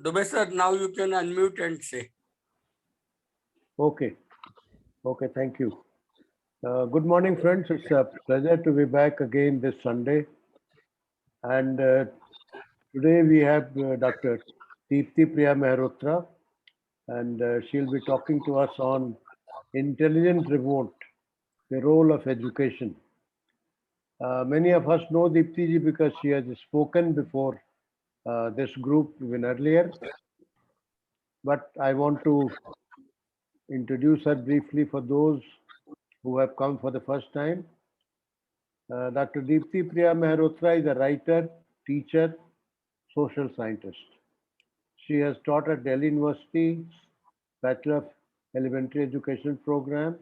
Dubey sir, now you can unmute and say. Okay. Okay, thank you. Good morning, friends. It's a pleasure to be back again this Sunday. And today we have Dr. Deepti Priya Mehrotra, and she'll be talking to us on intelligent revolt, the role of education. Many of us know Deepti ji because she has spoken before this group even earlier, but I want to introduce her briefly for those who have come for the first time. Dr. Deepti Priya Mehrotra is a writer, teacher, social scientist. She has taught at Delhi University's Bachelor of Elementary Education program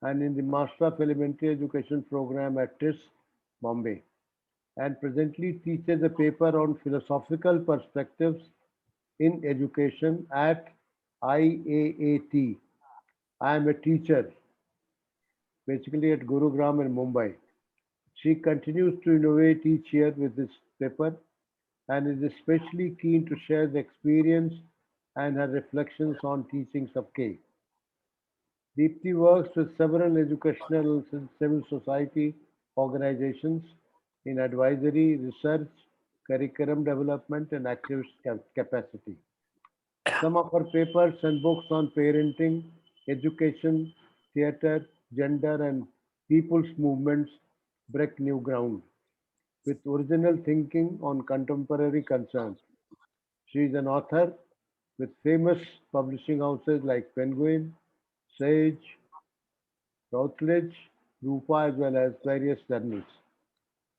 and in the Master of Elementary Education program at TIS, Bombay, and presently teaches a paper on philosophical perspectives in education at IAAT. I am a teacher, basically at Gurugram in Mumbai. She continues to innovate each year with this paper and is especially keen to share the experience and her reflections on teachings of K. Deepti works with several educational and civil society organizations in advisory, research, curriculum development, and activist capacity. Some of her papers and books on parenting, education, theater, gender, and people's movements break new ground with original thinking on contemporary concerns. She is an author with famous publishing houses like Penguin, Sage, Routledge, Rupa, as well as various journals.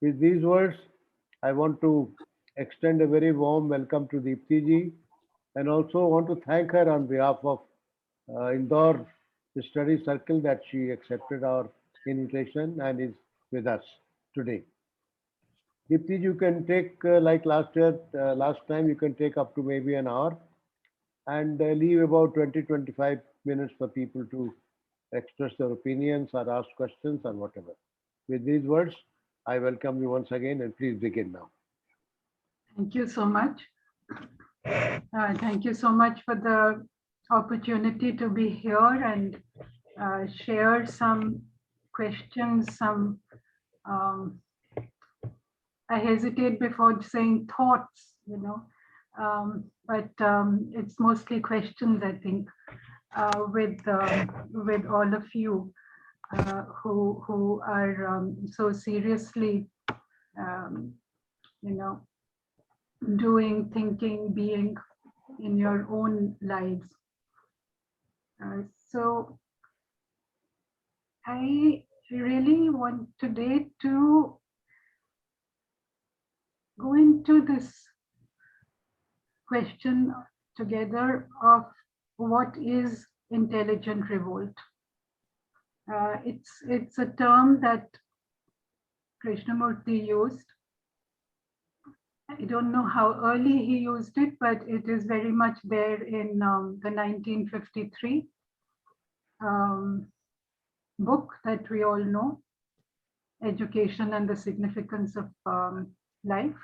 With these words, I want to extend a very warm welcome to Deepti ji and also want to thank her on behalf of Indore Study Circle that she accepted our invitation and is with us today. Deepti, you can take like last year, last time you can take up to maybe an hour and leave about 20-25 minutes for people to express their opinions or ask questions or whatever. With these words, I welcome you once again and please begin now. Thank you so much. Thank you so much for the opportunity to be here and share some questions, some, I hesitate before saying thoughts, but it's mostly questions, I think, with all of you who are so seriously, doing, thinking, being in your own lives. So I really want today to go into this question together of what is intelligent revolt. It's a term that Krishnamurti used. I don't know how early he used it, but it is very much there in the 1953 book that we all know, Education and the Significance of Life,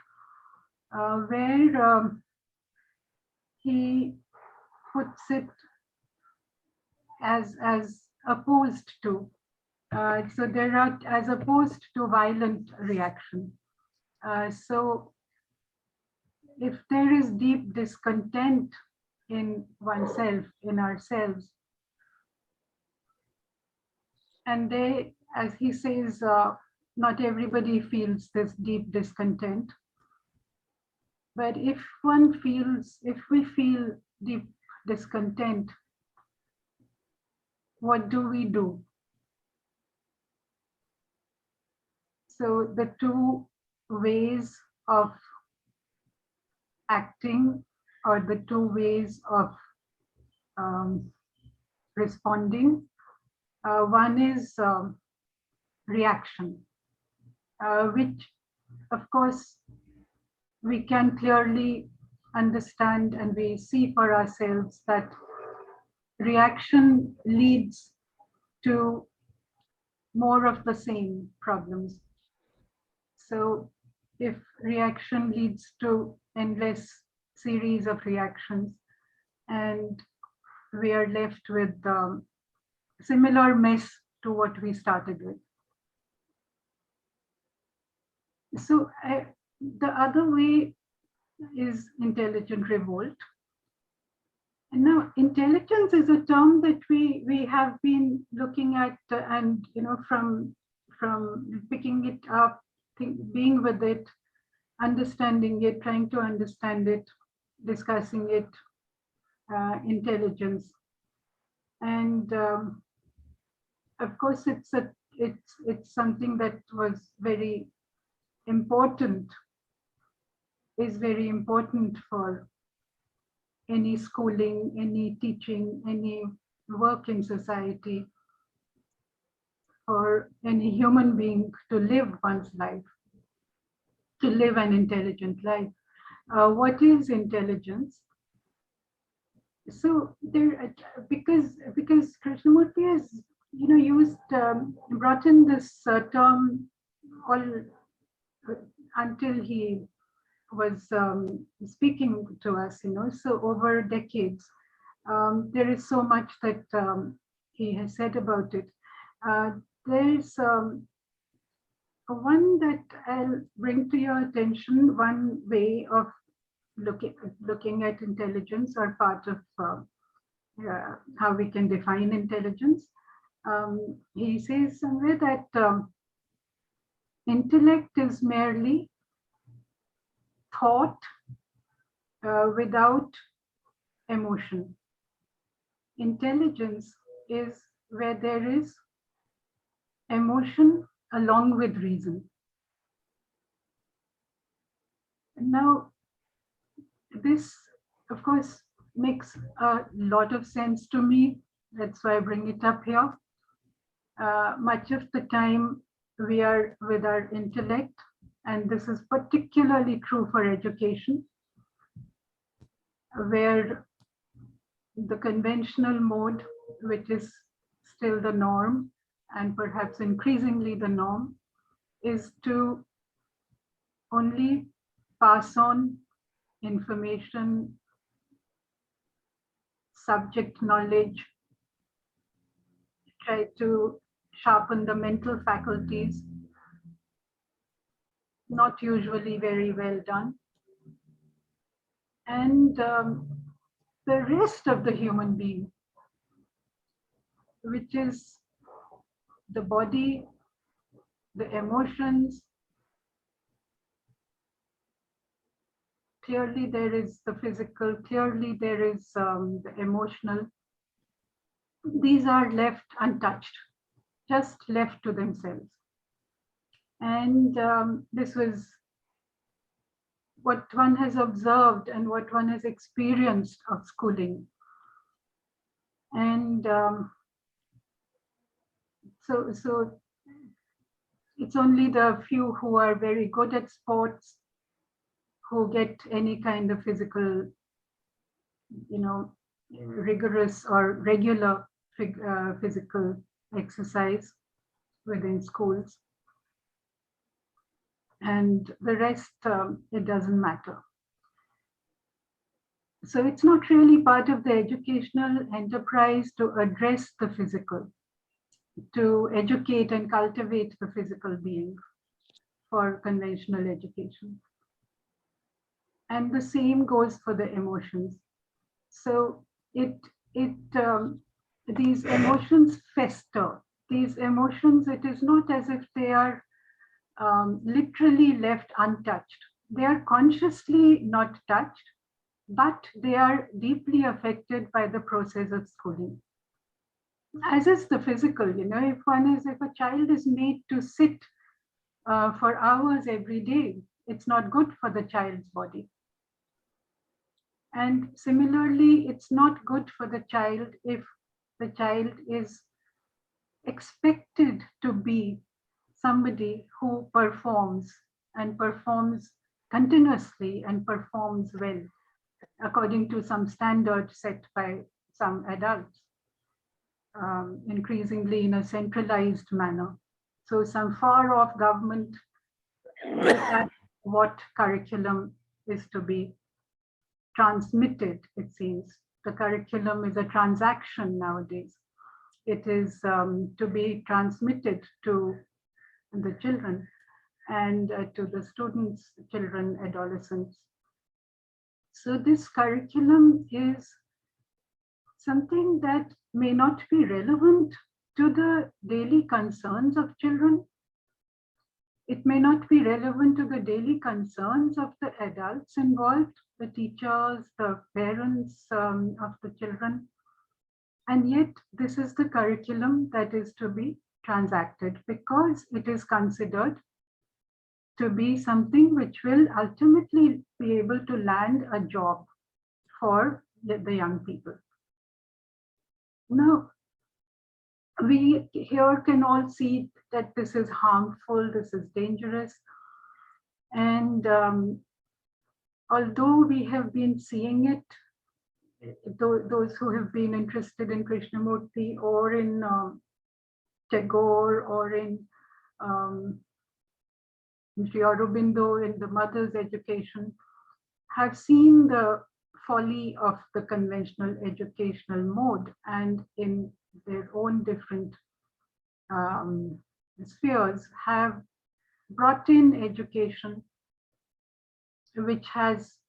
where he puts it as opposed to, so there are, as opposed to violent reaction. So if there is deep discontent in oneself, in ourselves, and they, as he says, not everybody feels this deep discontent, but if we feel deep discontent, what do we do? So the two ways of acting, or the two ways of responding. One is reaction, which of course we can clearly understand and we see for ourselves that reaction leads to more of the same problems. So if reaction leads to endless series of reactions, and we are left with similar mess to what we started with. So the other way is intelligent revolt. And now intelligence is a term that we have been looking at, and from picking it up, being with it, understanding it, trying to understand it, discussing it, intelligence. And of course, it's something that was very important, is very important for any schooling, any teaching, any work in society, for any human being to live one's life, to live an intelligent life. What is intelligence? So there, because Krishnamurti has brought in this term all until he was speaking to us, so over decades, there is so much that he has said about it. There's one that I'll bring to your attention, one way of looking at intelligence, or part of how we can define intelligence. He says somewhere that intellect is merely thought without emotion. Intelligence is where there is emotion along with reason. Now, this, of course, makes a lot of sense to me. That's why I bring it up here. Much of the time we are with our intellect, and this is particularly true for education, where the conventional mode, which is still the norm, and perhaps increasingly the norm, is to only pass on information, subject knowledge, try to sharpen the mental faculties, not usually very well done. And the rest of the human being, which is the body, the emotions, clearly there is the physical, clearly there is the emotional. These are left untouched, just left to themselves. And this was what one has observed and what one has experienced of schooling. And so it's only the few who are very good at sports, who get any kind of physical, rigorous or regular physical exercise within schools. And the rest, it doesn't matter. So it's not really part of the educational enterprise to address the physical, to educate and cultivate the physical being for conventional education. And the same goes for the emotions. So these emotions fester. These emotions, it is not as if they are literally left untouched. They are consciously not touched, but they are deeply affected by the process of schooling. As is the physical, if a child is made to sit for hours every day, it's not good for the child's body. And similarly, it's not good for the child if the child is expected to be somebody who performs continuously and performs well according to some standard set by some adults, increasingly in a centralized manner. So some far off government look at what curriculum is to be transmitted, it seems. The curriculum is a transaction nowadays. It is to be transmitted to the children and to the students, children, adolescents. So this curriculum is something that may not be relevant to the daily concerns of children. It may not be relevant to the daily concerns of the adults involved, the teachers, the parents of the children. And yet this is the curriculum that is to be transacted because it is considered to be something which will ultimately be able to land a job for the young people. Now, we here can all see that this is harmful, this is dangerous. And although we have been seeing it, those who have been interested in Krishnamurti or in Tagore or in Sri Aurobindo in the mother's education, have seen the folly of the conventional educational mode, and in their own different spheres have brought in education which has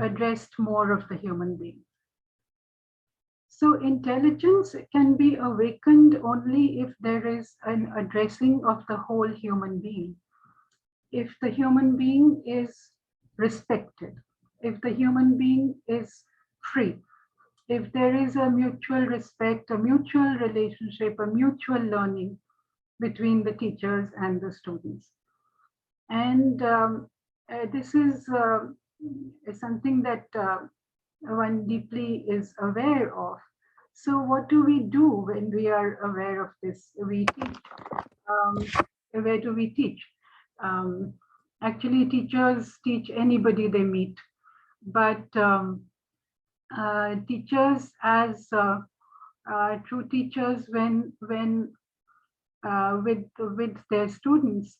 addressed more of the human being. So intelligence can be awakened only if there is an addressing of the whole human being. If the human being is respected, if the human being is free, if there is a mutual respect, a mutual relationship, a mutual learning between the teachers and the students. And this is something that one deeply is aware of. So what do we do when we are aware of this? We teach. Where do we teach? Actually, teachers teach anybody they meet, but teachers as true teachers when with their students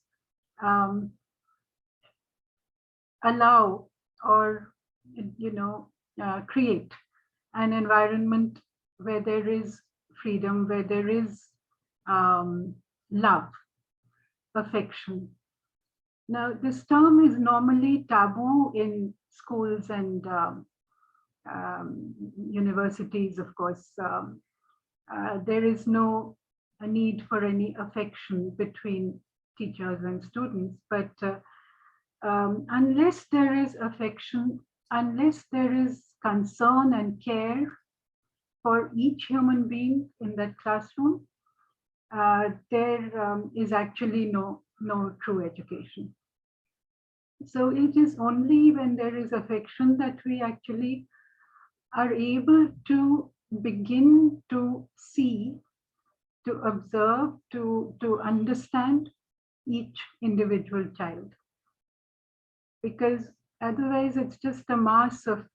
allow or create an environment where there is freedom, where there is love, affection. Now, this term is normally taboo in schools and universities, of course. There is no need for any affection between teachers and students, but unless there is affection, unless there is concern and care for each human being in that classroom, there is actually no true education. So it is only when there is affection that we actually are able to begin to see, to observe, to understand each individual child. Because otherwise it's just a mass of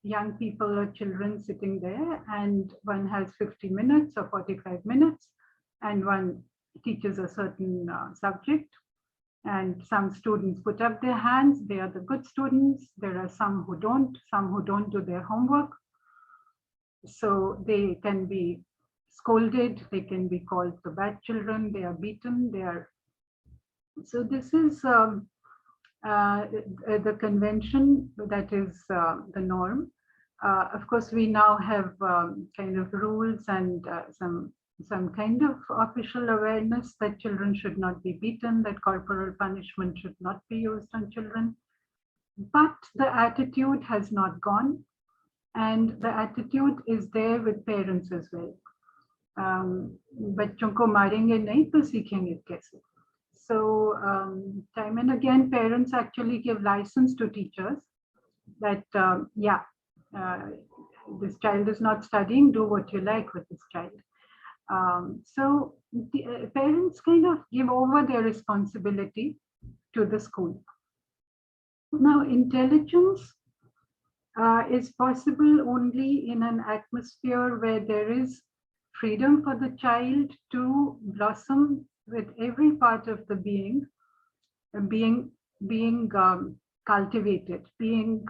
young people or children sitting there, and one has 50 minutes or 45 minutes, and one teaches a certain subject, and some students put up their hands, they are the good students. There are some who don't do their homework. So they can be scolded, they can be called the bad children, they are beaten, so this is the convention that is the norm. Of course, we now have kind of rules and some kind of official awareness that children should not be beaten, that corporal punishment should not be used on children. But the attitude has not gone, and the attitude is there with parents as well. बच्चों को मारेंगे नहीं तो सीखेंगे कैसे? So time and again, parents actually give license to teachers that this child is not studying, do what you like with this child. So the, parents kind of give over their responsibility to the school. Now, intelligence is possible only in an atmosphere where there is freedom for the child to blossom with every part of the being being cultivated, being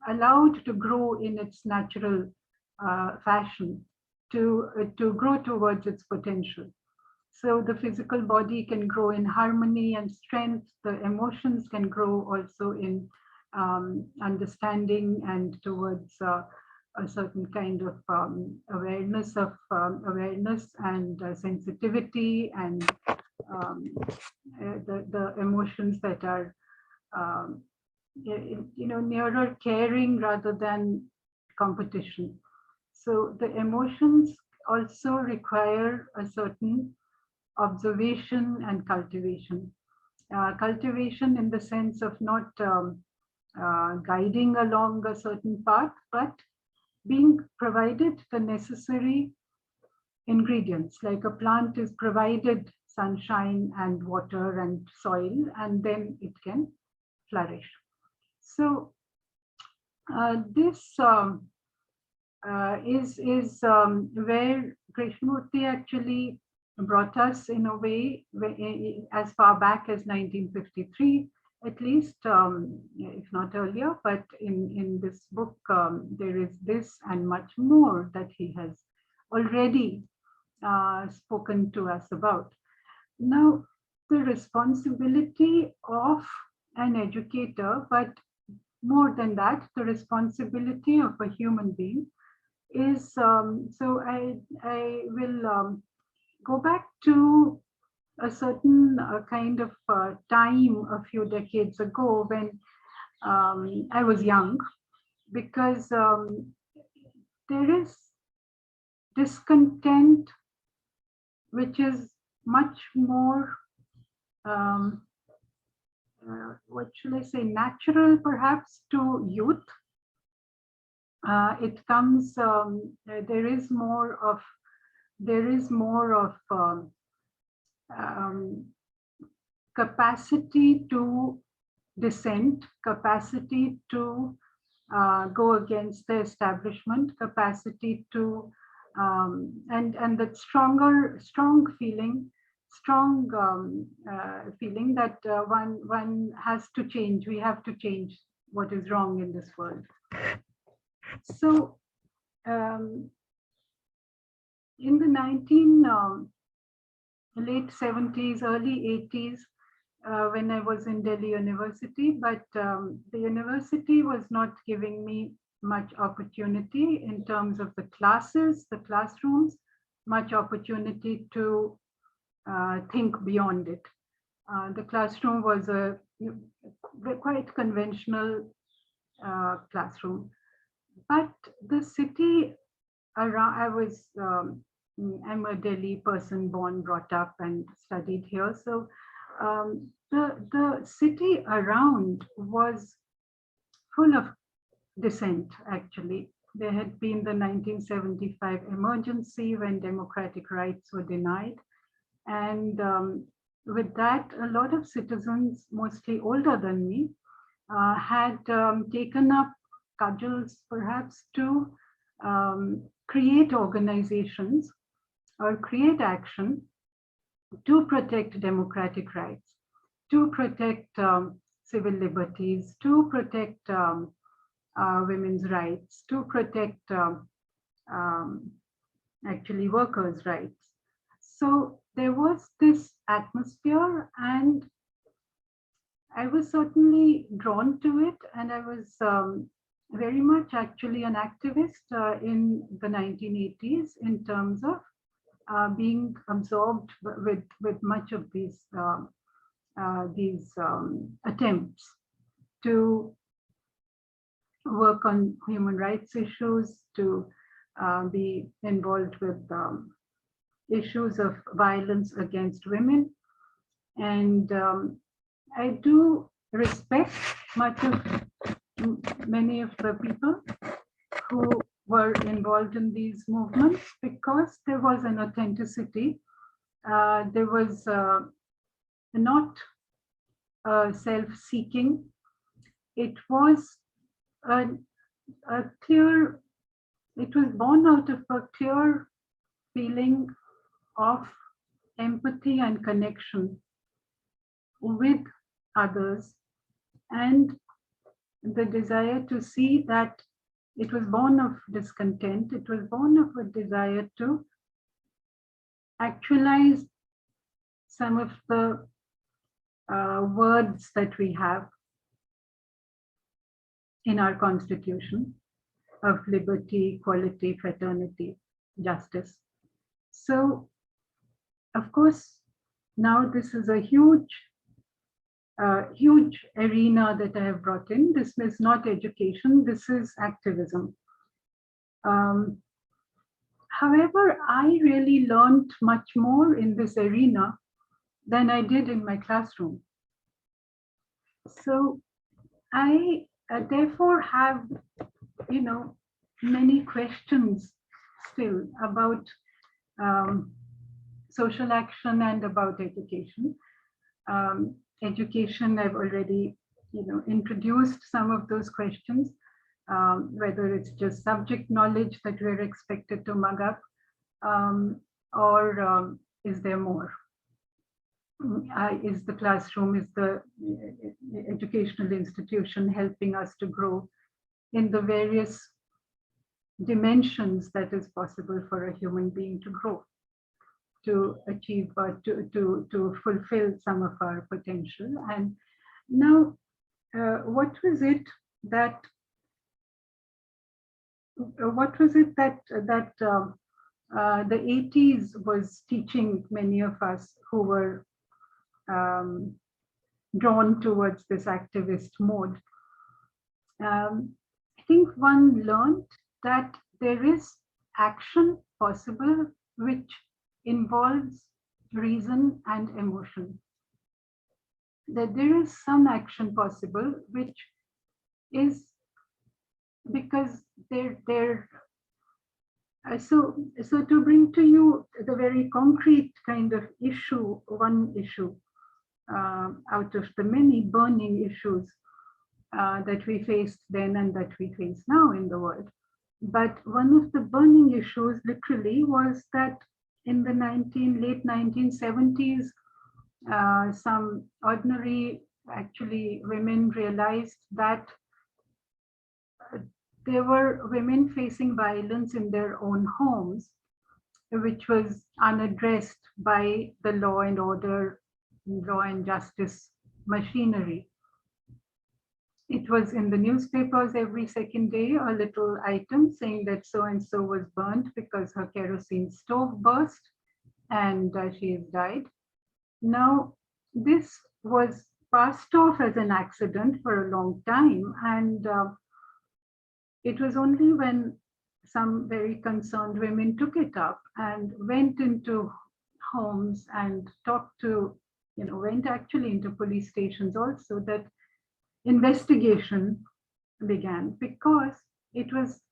allowed to grow in its natural fashion, to grow towards its potential. So the physical body can grow in harmony and strength. The emotions can grow also in understanding and towards a certain kind of awareness and sensitivity and the emotions that are nearer caring rather than competition. So the emotions also require a certain observation and cultivation. Cultivation in the sense of not guiding along a certain path, but being provided the necessary ingredients, like a plant is provided sunshine and water and soil, and then it can flourish. So this is where Krishnamurti actually brought us in a way, as far back as 1953, at least, if not earlier, but in this book, there is this and much more that he has already spoken to us about. Now, the responsibility of an educator, but more than that, the responsibility of a human being is, so I will go back to a certain kind of time a few decades ago when I was young, because there is discontent which is much more, what should I say, natural perhaps to youth. It comes, there is more of capacity to dissent, capacity to go against the establishment, capacity to and that strong feeling that one has to change. We have to change what is wrong in this world. So in the late 70s, early 80s, when I was in Delhi University, but the university was not giving me much opportunity in terms of the classes, the classrooms, much opportunity to think beyond it. The classroom was a quite conventional classroom, but the city around, I'm a Delhi person, born, brought up and studied here. So the city around was full of dissent, actually. There had been the 1975 emergency when democratic rights were denied. And with that, a lot of citizens, mostly older than me, had taken up cudgels perhaps to create organizations or create action to protect democratic rights, to protect civil liberties, to protect women's rights, to protect actually workers' rights. So there was this atmosphere, and I was certainly drawn to it, and I was very much actually an activist in the 1980s in terms of being absorbed with much of these attempts to work on human rights issues, to be involved with issues of violence against women. And I do respect many of the people who were involved in these movements, because there was an authenticity. There was not self-seeking. It was a clear, it was born out of a clear feeling of empathy and connection with others, and the desire to see that it was born of discontent. It was born of a desire to actualize some of the words that we have in our constitution of liberty, equality, fraternity, justice. So, of course, now this is a huge arena that I have brought in. This is not education, this is activism. However, I really learned much more in this arena than I did in my classroom. So I therefore have, many questions still about social action and about education. Education, I've already, introduced some of those questions, whether it's just subject knowledge that we're expected to mug up, or is there more? Is the classroom, is the educational institution helping us to grow in the various dimensions that is possible for a human being to grow, to achieve, to fulfill some of our potential? And now, what was it that the 80s was teaching many of us who were drawn towards this activist mode? I think one learned that there is action possible which involves reason and emotion. That there is some action possible which is because so to bring to you the very concrete kind of issue, one issue out of the many burning issues that we faced then and that we face now in the world. But one of the burning issues literally was that in the late 1970s, some ordinary, actually, women realized that there were women facing violence in their own homes, which was unaddressed by the law and order, law and justice machinery. It was in the newspapers every second day, a little item saying that so-and-so was burnt because her kerosene stove burst and she has died. Now, this was passed off as an accident for a long time, and it was only when some very concerned women took it up and went into homes and talked to, went actually into police stations also, that investigation began, because it was,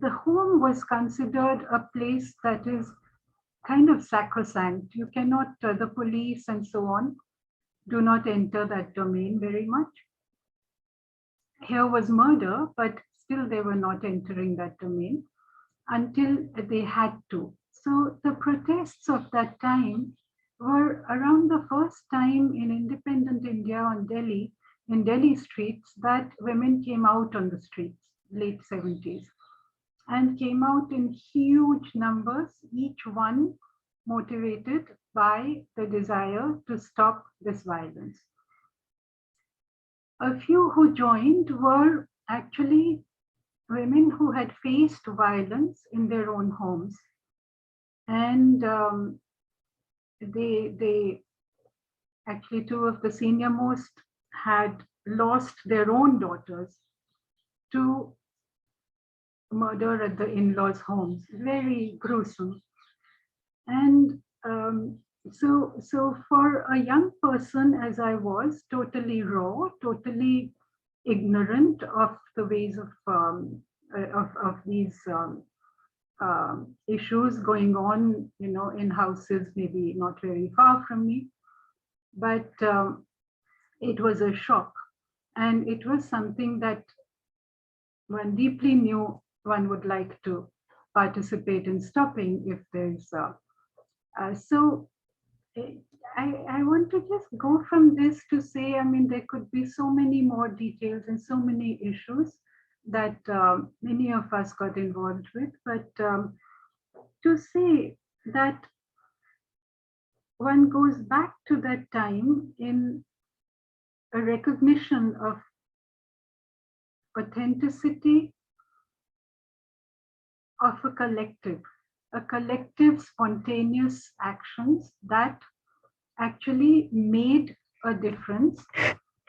the home was considered a place that is kind of sacrosanct. You cannot, the police and so on, do not enter that domain very much. Here was murder, but still they were not entering that domain until they had to. So the protests of that time were around the first time in independent India in Delhi streets, that women came out on the streets, late 70s, and came out in huge numbers, each one motivated by the desire to stop this violence. A few who joined were actually women who had faced violence in their own homes. And they actually, two of the senior most had lost their own daughters to murder at the in-laws' homes. Very gruesome. And so for a young person, as I was, totally raw, totally ignorant of the ways of these issues going on, in houses maybe not very far from me, but it was a shock, and it was something that one deeply knew one would like to participate in stopping if there's so I want to just go from this to say, I mean, there could be so many more details and so many issues that many of us got involved with, but to say that one goes back to that time in a recognition of authenticity of a collective spontaneous actions that actually made a difference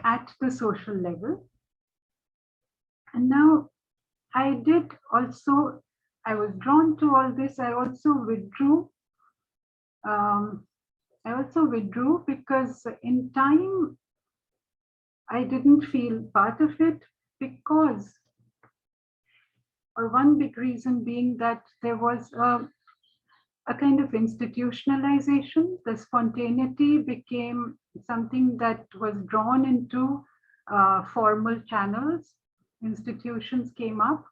at the social level. And now I was drawn to all this. I also withdrew. Because in time, I didn't feel part of it because, or one big reason being that there was a kind of institutionalization. The spontaneity became something that was drawn into formal channels. Institutions came up,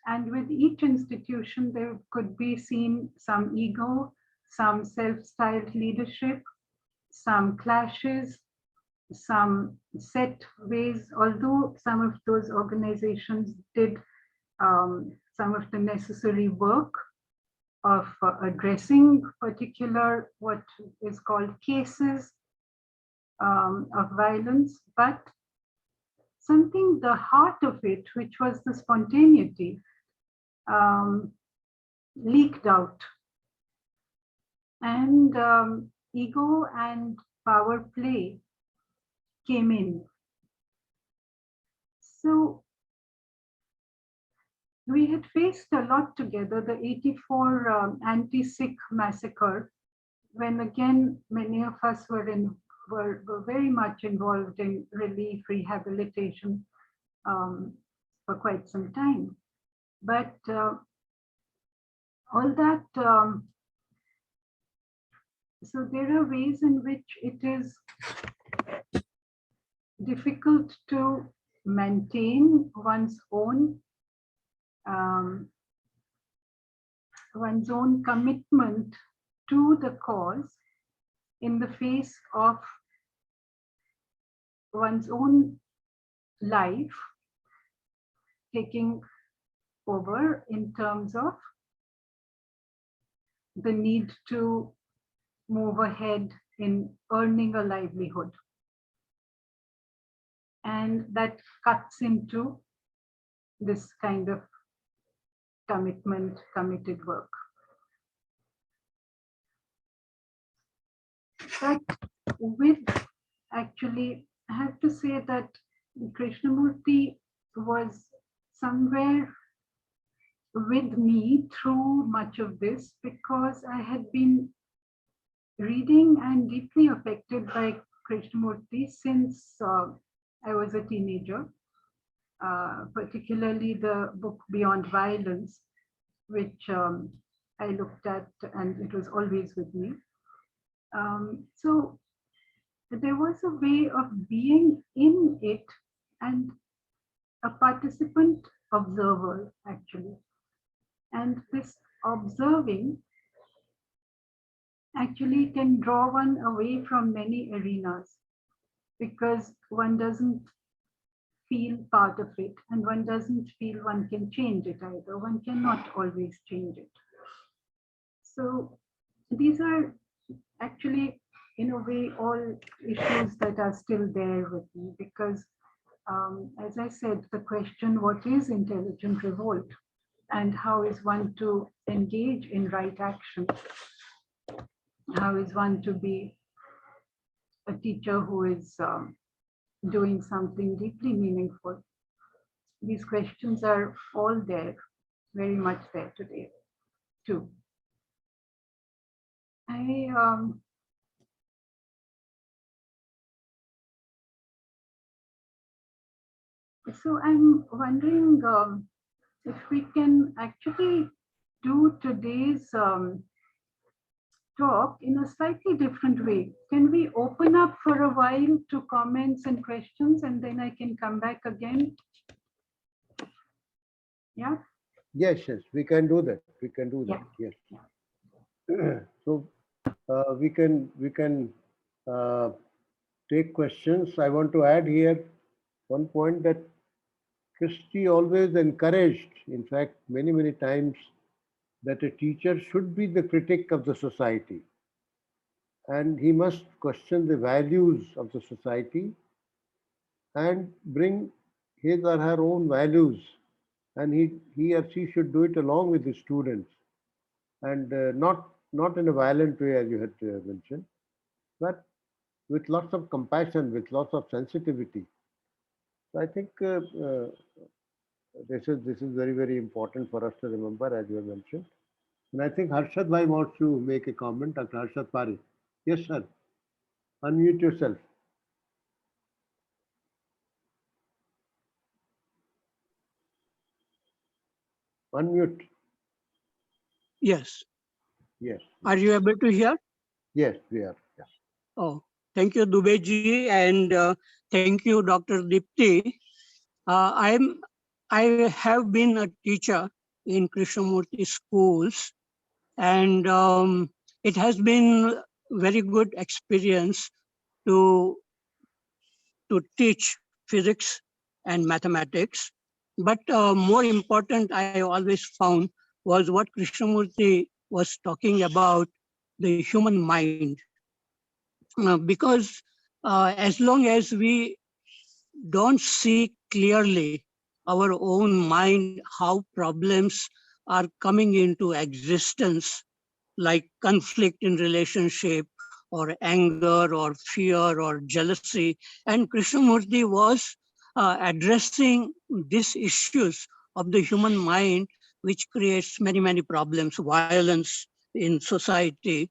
and with each institution, there could be seen some ego, some self-styled leadership, some clashes, some set ways, although some of those organizations did some of the necessary work of addressing particular what is called cases of violence, but something, the heart of it, which was the spontaneity, leaked out. And ego and power play came in. So we had faced a lot together, the 84 anti-Sikh massacre, when again, many of us were very much involved in relief, rehabilitation for quite some time. But all that, so there are ways in which it is difficult to maintain one's own commitment to the cause in the face of one's own life taking over in terms of the need to move ahead in earning a livelihood. And that cuts into this kind of committed work. But with, actually, I have to say that Krishnamurti was somewhere with me through much of this, because I had been reading and deeply affected by Krishnamurti since I was a teenager, particularly the book Beyond Violence, which I looked at, and it was always with me. So there was a way of being in it and a participant observer, actually. And this observing actually can draw one away from many arenas, because one doesn't feel part of it, and one doesn't feel one can change it either. One cannot always change it. So these are actually, in a way, all issues that are still there with me, because as I said, the question, what is intelligent revolt, and how is one to engage in right action? How is one to be a teacher who is doing something deeply meaningful? These questions are all there, very much there today, too. So I'm wondering if we can actually do today's talk in a slightly different way. Can we open up for a while to comments and questions, and then I can come back again? Yeah? Yes, we can do that. We can do that. Yeah. Yes. So we can take questions. I want to add here one point that Christy always encouraged, in fact, many times, that a teacher should be the critic of the society, and he must question the values of the society and bring his or her own values, and he or she should do it along with the students, and not in a violent way, as you had mentioned, but with lots of compassion, with lots of sensitivity. So I think this is very important for us to remember, as you have mentioned. And I think Harshad Bhai wants to make a comment. Dr. Harshad Parekh. Yes, sir. Unmute yourself. Unmute. Yes. Yes. Are you able to hear? Yes, we are. Yeah. Oh, thank you, Dubey ji, and thank you, Dr. Deepti. I have been a teacher in Krishnamurti schools, and it has been very good experience to teach physics and mathematics. But more important, I always found was what Krishnamurti was talking about, the human mind. Because as long as we don't see clearly our own mind, how problems are coming into existence, like conflict in relationship, or anger, or fear, or jealousy. And Krishnamurti was addressing these issues of the human mind, which creates many problems, violence in society.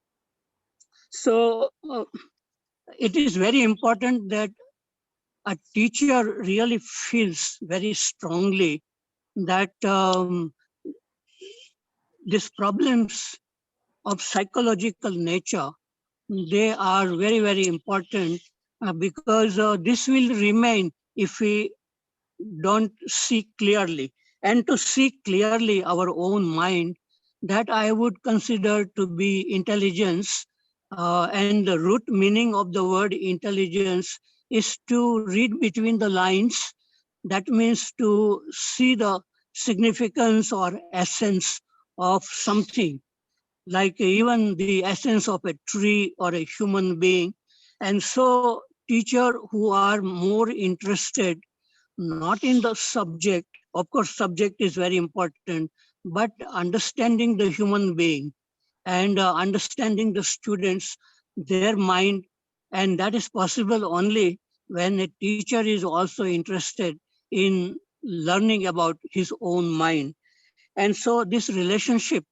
So it is very important that a teacher really feels very strongly that these problems of psychological nature, they are very important because this will remain if we don't see clearly. And to see clearly our own mind, that I would consider to be intelligence. And the root meaning of the word intelligence is to read between the lines. That means to see the significance or essence of something, like even the essence of a tree or a human being. And so teacher who are more interested not in the subject, of course subject is very important, but understanding the human being and understanding the students, their mind, and that is possible only when a teacher is also interested in learning about his own mind. And so this relationship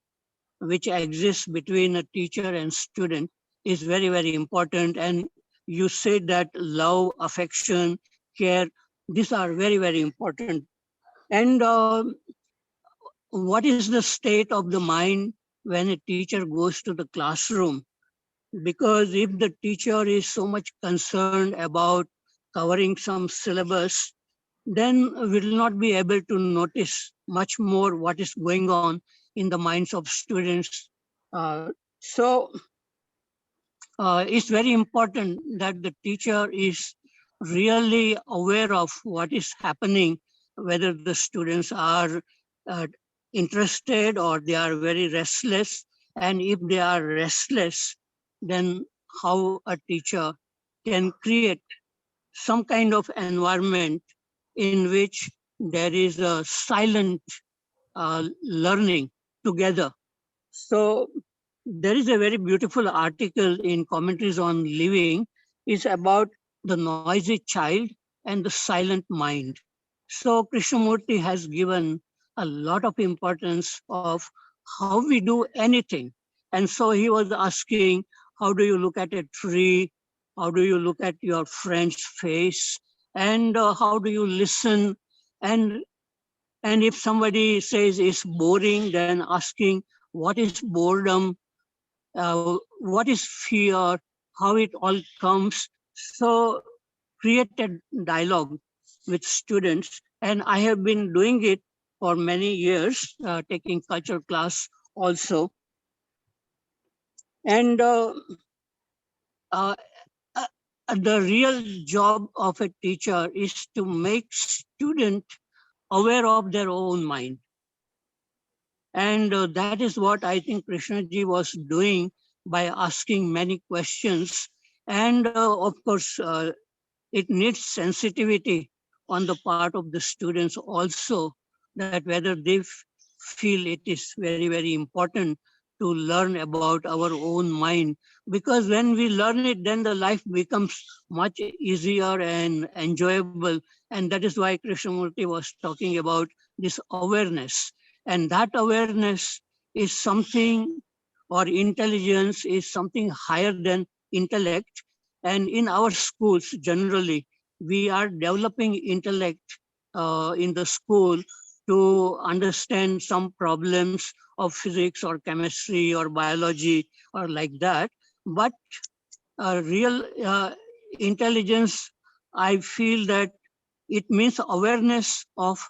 which exists between a teacher and student is very important. And you said that love, affection, care, these are very important. And what is the state of the mind when a teacher goes to the classroom? Because if the teacher is so much concerned about covering some syllabus, then we will not be able to notice much more what is going on in the minds of students. So it's very important that the teacher is really aware of what is happening, whether the students are uh, interested or they are very restless. And if they are restless, then how a teacher can create some kind of environment in which there is a silent learning together. So there is a very beautiful article in Commentaries on Living. It's about the noisy child and the silent mind. So Krishnamurti has given a lot of importance of how we do anything. And so he was asking, how do you look at a tree? How do you look at your friend's face? And how do you listen? And and if somebody says it's boring, then asking what is boredom, what is fear, how it all comes. So create a dialogue with students. And I have been doing it for many years, taking culture class also. And uh, uh, the real job of a teacher is to make student aware of their own mind. And that is what I think Krishnaji was doing by asking many questions. And of course, it needs sensitivity on the part of the students also, that whether they feel it is very, very important to learn about our own mind. Because when we learn it, then the life becomes much easier and enjoyable. And that is why Krishnamurti was talking about this awareness. And that awareness is something, or intelligence is something higher than intellect. And in our schools, generally, we are developing intellect in the school to understand some problems of physics or chemistry or biology or like that. But real intelligence, I feel that it means awareness of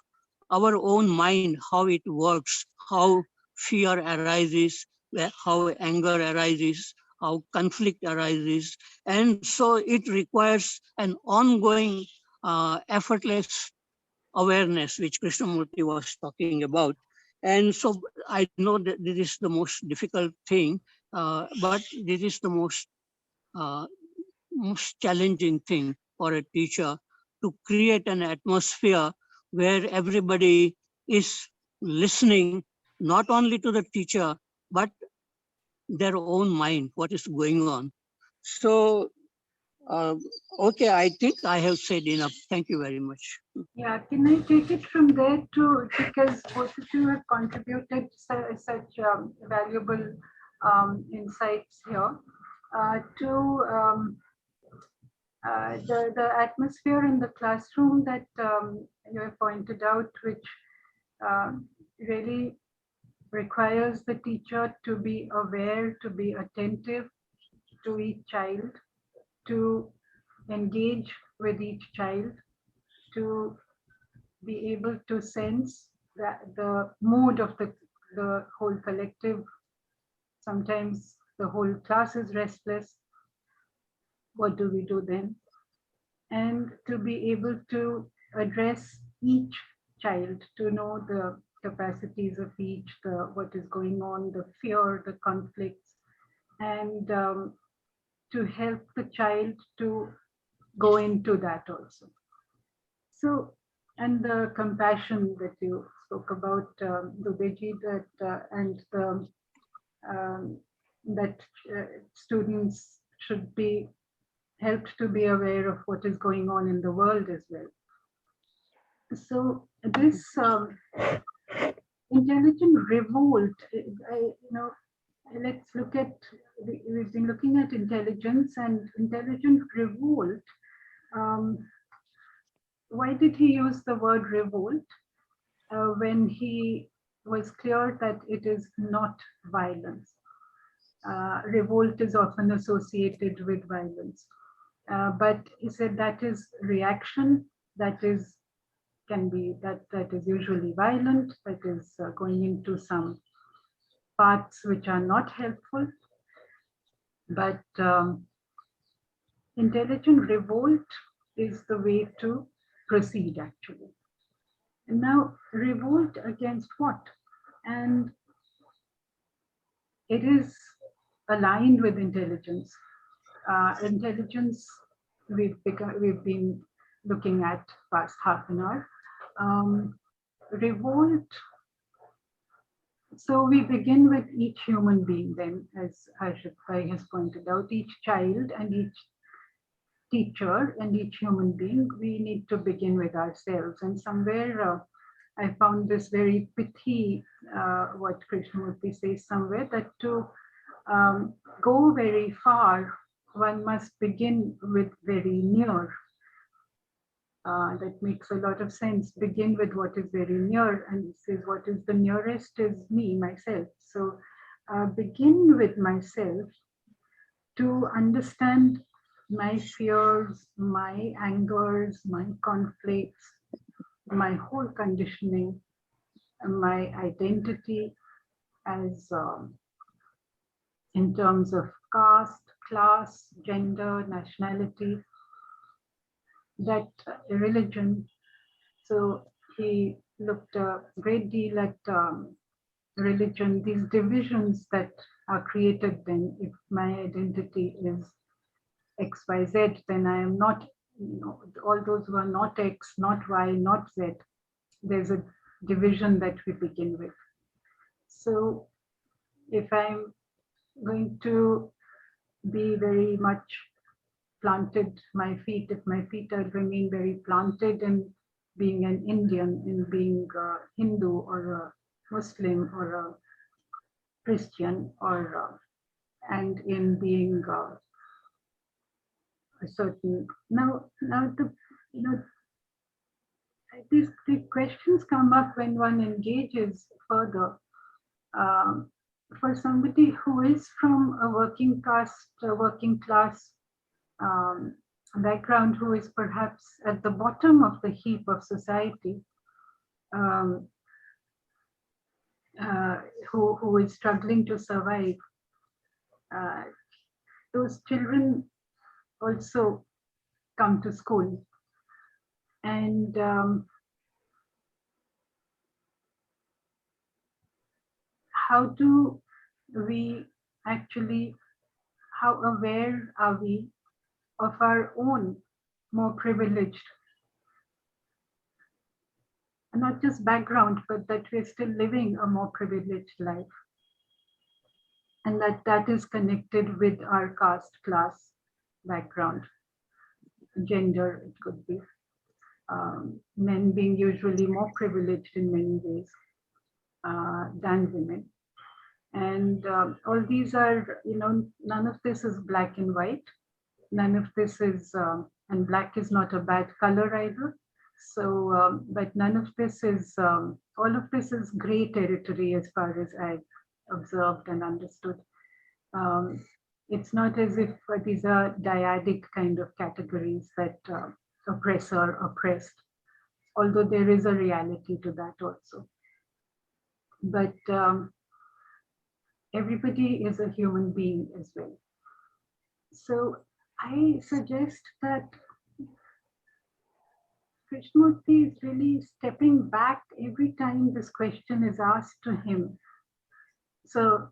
our own mind, how it works, how fear arises, how anger arises, how conflict arises. And so it requires an ongoing, effortless awareness, which Krishnamurti was talking about. And so I know that this is the most difficult thing, but this is the uh, most challenging thing for a teacher, to create an atmosphere where everybody is listening not only to the teacher, but their own mind, what is going on. So, uh, okay, I think I have said enough. Thank you very much. Yeah, can I take it from there too? Because both of you have contributed such valuable insights here to the atmosphere in the classroom that you have pointed out, which really requires the teacher to be aware, to be attentive to each child, to engage with each child, to be able to sense that the mood of the whole collective. Sometimes the whole class is restless. What do we do then? And to be able to address each child, to know the capacities of each, what is going on, the fear, the conflicts, and to help the child to go into that also. So, and the compassion that you spoke about, Dubeji, and that students should be helped to be aware of what is going on in the world as well. So this intelligent revolt, let's look at, we've been looking at intelligence and intelligent revolt. Why did he use the word revolt when he was clear that it is not violence? Revolt is often associated with violence. But he said that is reaction, that is usually violent, that is going into some paths which are not helpful. But intelligent revolt is the way to proceed, actually. And now, revolt against what? And it is aligned with intelligence. Intelligence we've been looking at past half an hour. Revolt. So we begin with each human being then, as Harshad has pointed out, each child and each teacher and each human being, we need to begin with ourselves. And somewhere I found this very pithy, what Krishnamurti says somewhere, that to go very far, one must begin with very near. That makes a lot of sense. Begin with what is very near, and it says what is the nearest is me, myself. So begin with myself to understand my fears, my angers, my conflicts, my whole conditioning, my identity as in terms of caste, class, gender, nationality, that religion. So he looked a great deal at religion, these divisions that are created then. If my identity is XYZ, then I am not, all those who are not X, not Y, not Z. There's a division that we begin with. So if I'm going to be very much planted, if my feet are remain very planted in being an Indian, in being a Hindu or a Muslim or a Christian, or and in being a certain these questions come up when one engages further. For somebody who is from a working class background, who is perhaps at the bottom of the heap of society, who is struggling to survive, those children also come to school. And how do we actually, how aware are we of our own more privileged, not just background, but that we're still living a more privileged life, and that is connected with our caste, class, background, gender. It could be men being usually more privileged in many ways than women. And all these are, none of this is black and white. None of this is, and black is not a bad color either. So, but none of this is, all of this is gray territory as far as I've observed and understood. It's not as if these are dyadic kind of categories that oppressor, oppressed, although there is a reality to that also. But everybody is a human being as well. So I suggest that Krishnamurti is really stepping back every time this question is asked to him. So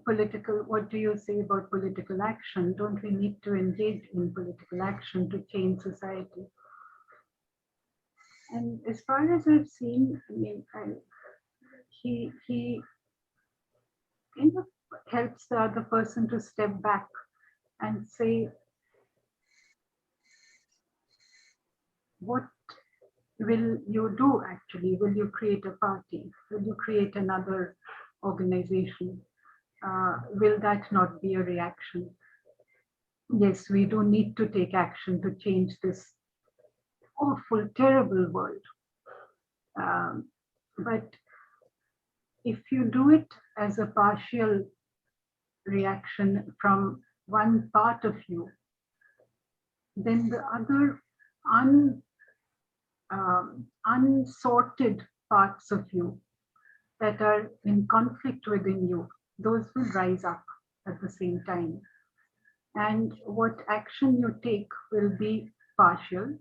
what do you say about political action? Don't we need to engage in political action to change society? And as far as I've seen, I mean, he kind of helps the other person to step back and say, what will you do actually? Will you create a party? Will you create another organization? Will that not be a reaction? Yes, we do need to take action to change this awful, terrible world. But if you do it as a partial reaction from one part of you, then the other unsorted parts of you that are in conflict within you, those will rise up at the same time. And what action you take will be partial,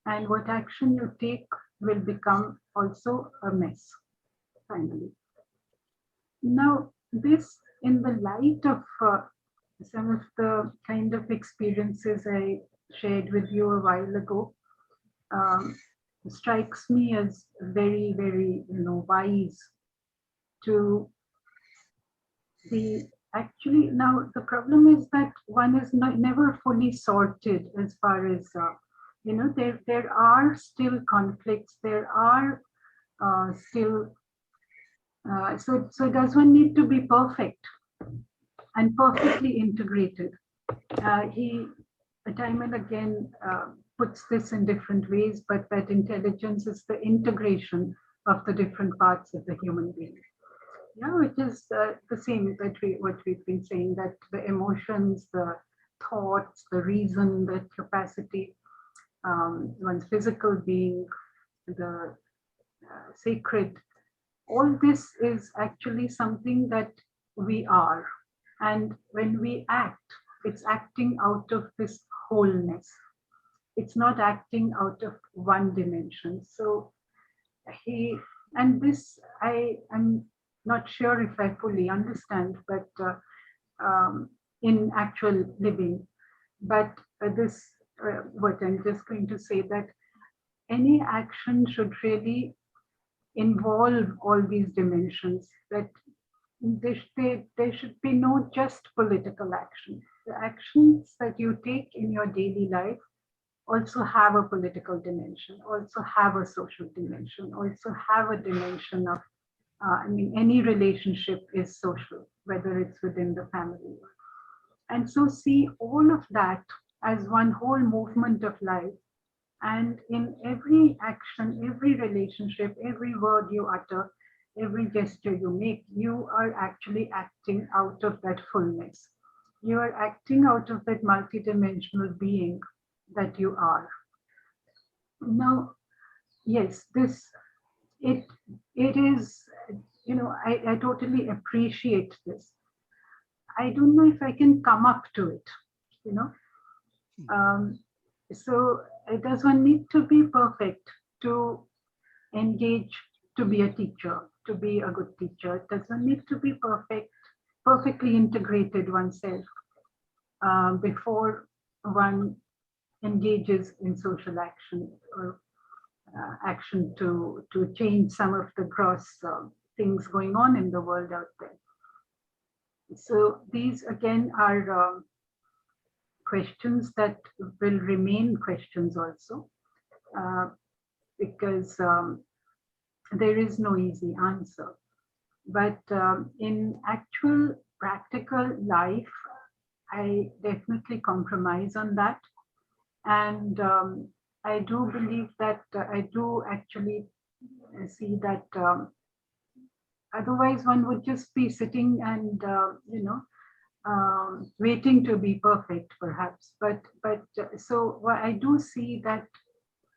and what action you take will become also a mess, finally. Now, this in the light of some of the kind of experiences I shared with you a while ago, strikes me as very, very, wise to be actually. Now, the problem is that one is never fully sorted as far as, there are still conflicts, there are still, so does one need to be perfect and perfectly integrated? He time and again puts this in different ways, but that intelligence is the integration of the different parts of the human being. Yeah, which is the same that what we've been saying, that the emotions, the thoughts, the reason, the capacity, one's physical being, the sacred, all this is actually something that we are. And when we act, it's acting out of this wholeness. It's not acting out of one dimension. So and this I am not sure if I fully understand, but in actual living. But what I'm just going to say, that any action should really involve all these dimensions, that there should be no just political action. The actions that you take in your daily life also have a political dimension, also have a social dimension, also have a dimension of, any relationship is social, whether it's within the family. And so see all of that as one whole movement of life. And in every action, every relationship, every word you utter, every gesture you make, you are actually acting out of that fullness. You are acting out of that multidimensional being that you are. Now, yes, it is, I totally appreciate this. I don't know if I can come up to it, so does one need to be perfect to engage, to be a teacher, to be a good teacher? Does one need to be perfectly integrated oneself before one engages in social action or action to change some of the gross things going on in the world out there? So these again are questions that will remain questions also, because there is no easy answer. But in actual practical life, I definitely compromise on that. And I do believe that I do actually see that otherwise one would just be sitting and, waiting to be perfect, perhaps. But so I do see that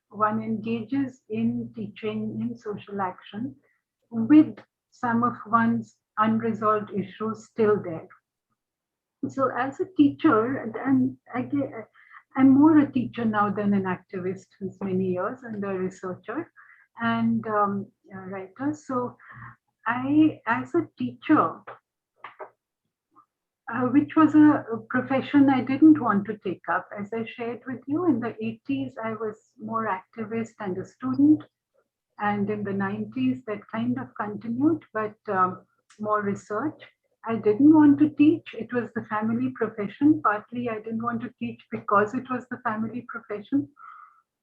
one engages in teaching, in social action, with some of one's unresolved issues still there. So as a teacher, and I'm more a teacher now than an activist since many years, and a researcher and writer. So as a teacher, which was a profession I didn't want to take up. As I shared with you, in the 80s, I was more activist and a student. And in the 90s, that kind of continued, but more research. I didn't want to teach. It was the family profession. Partly, I didn't want to teach because it was the family profession,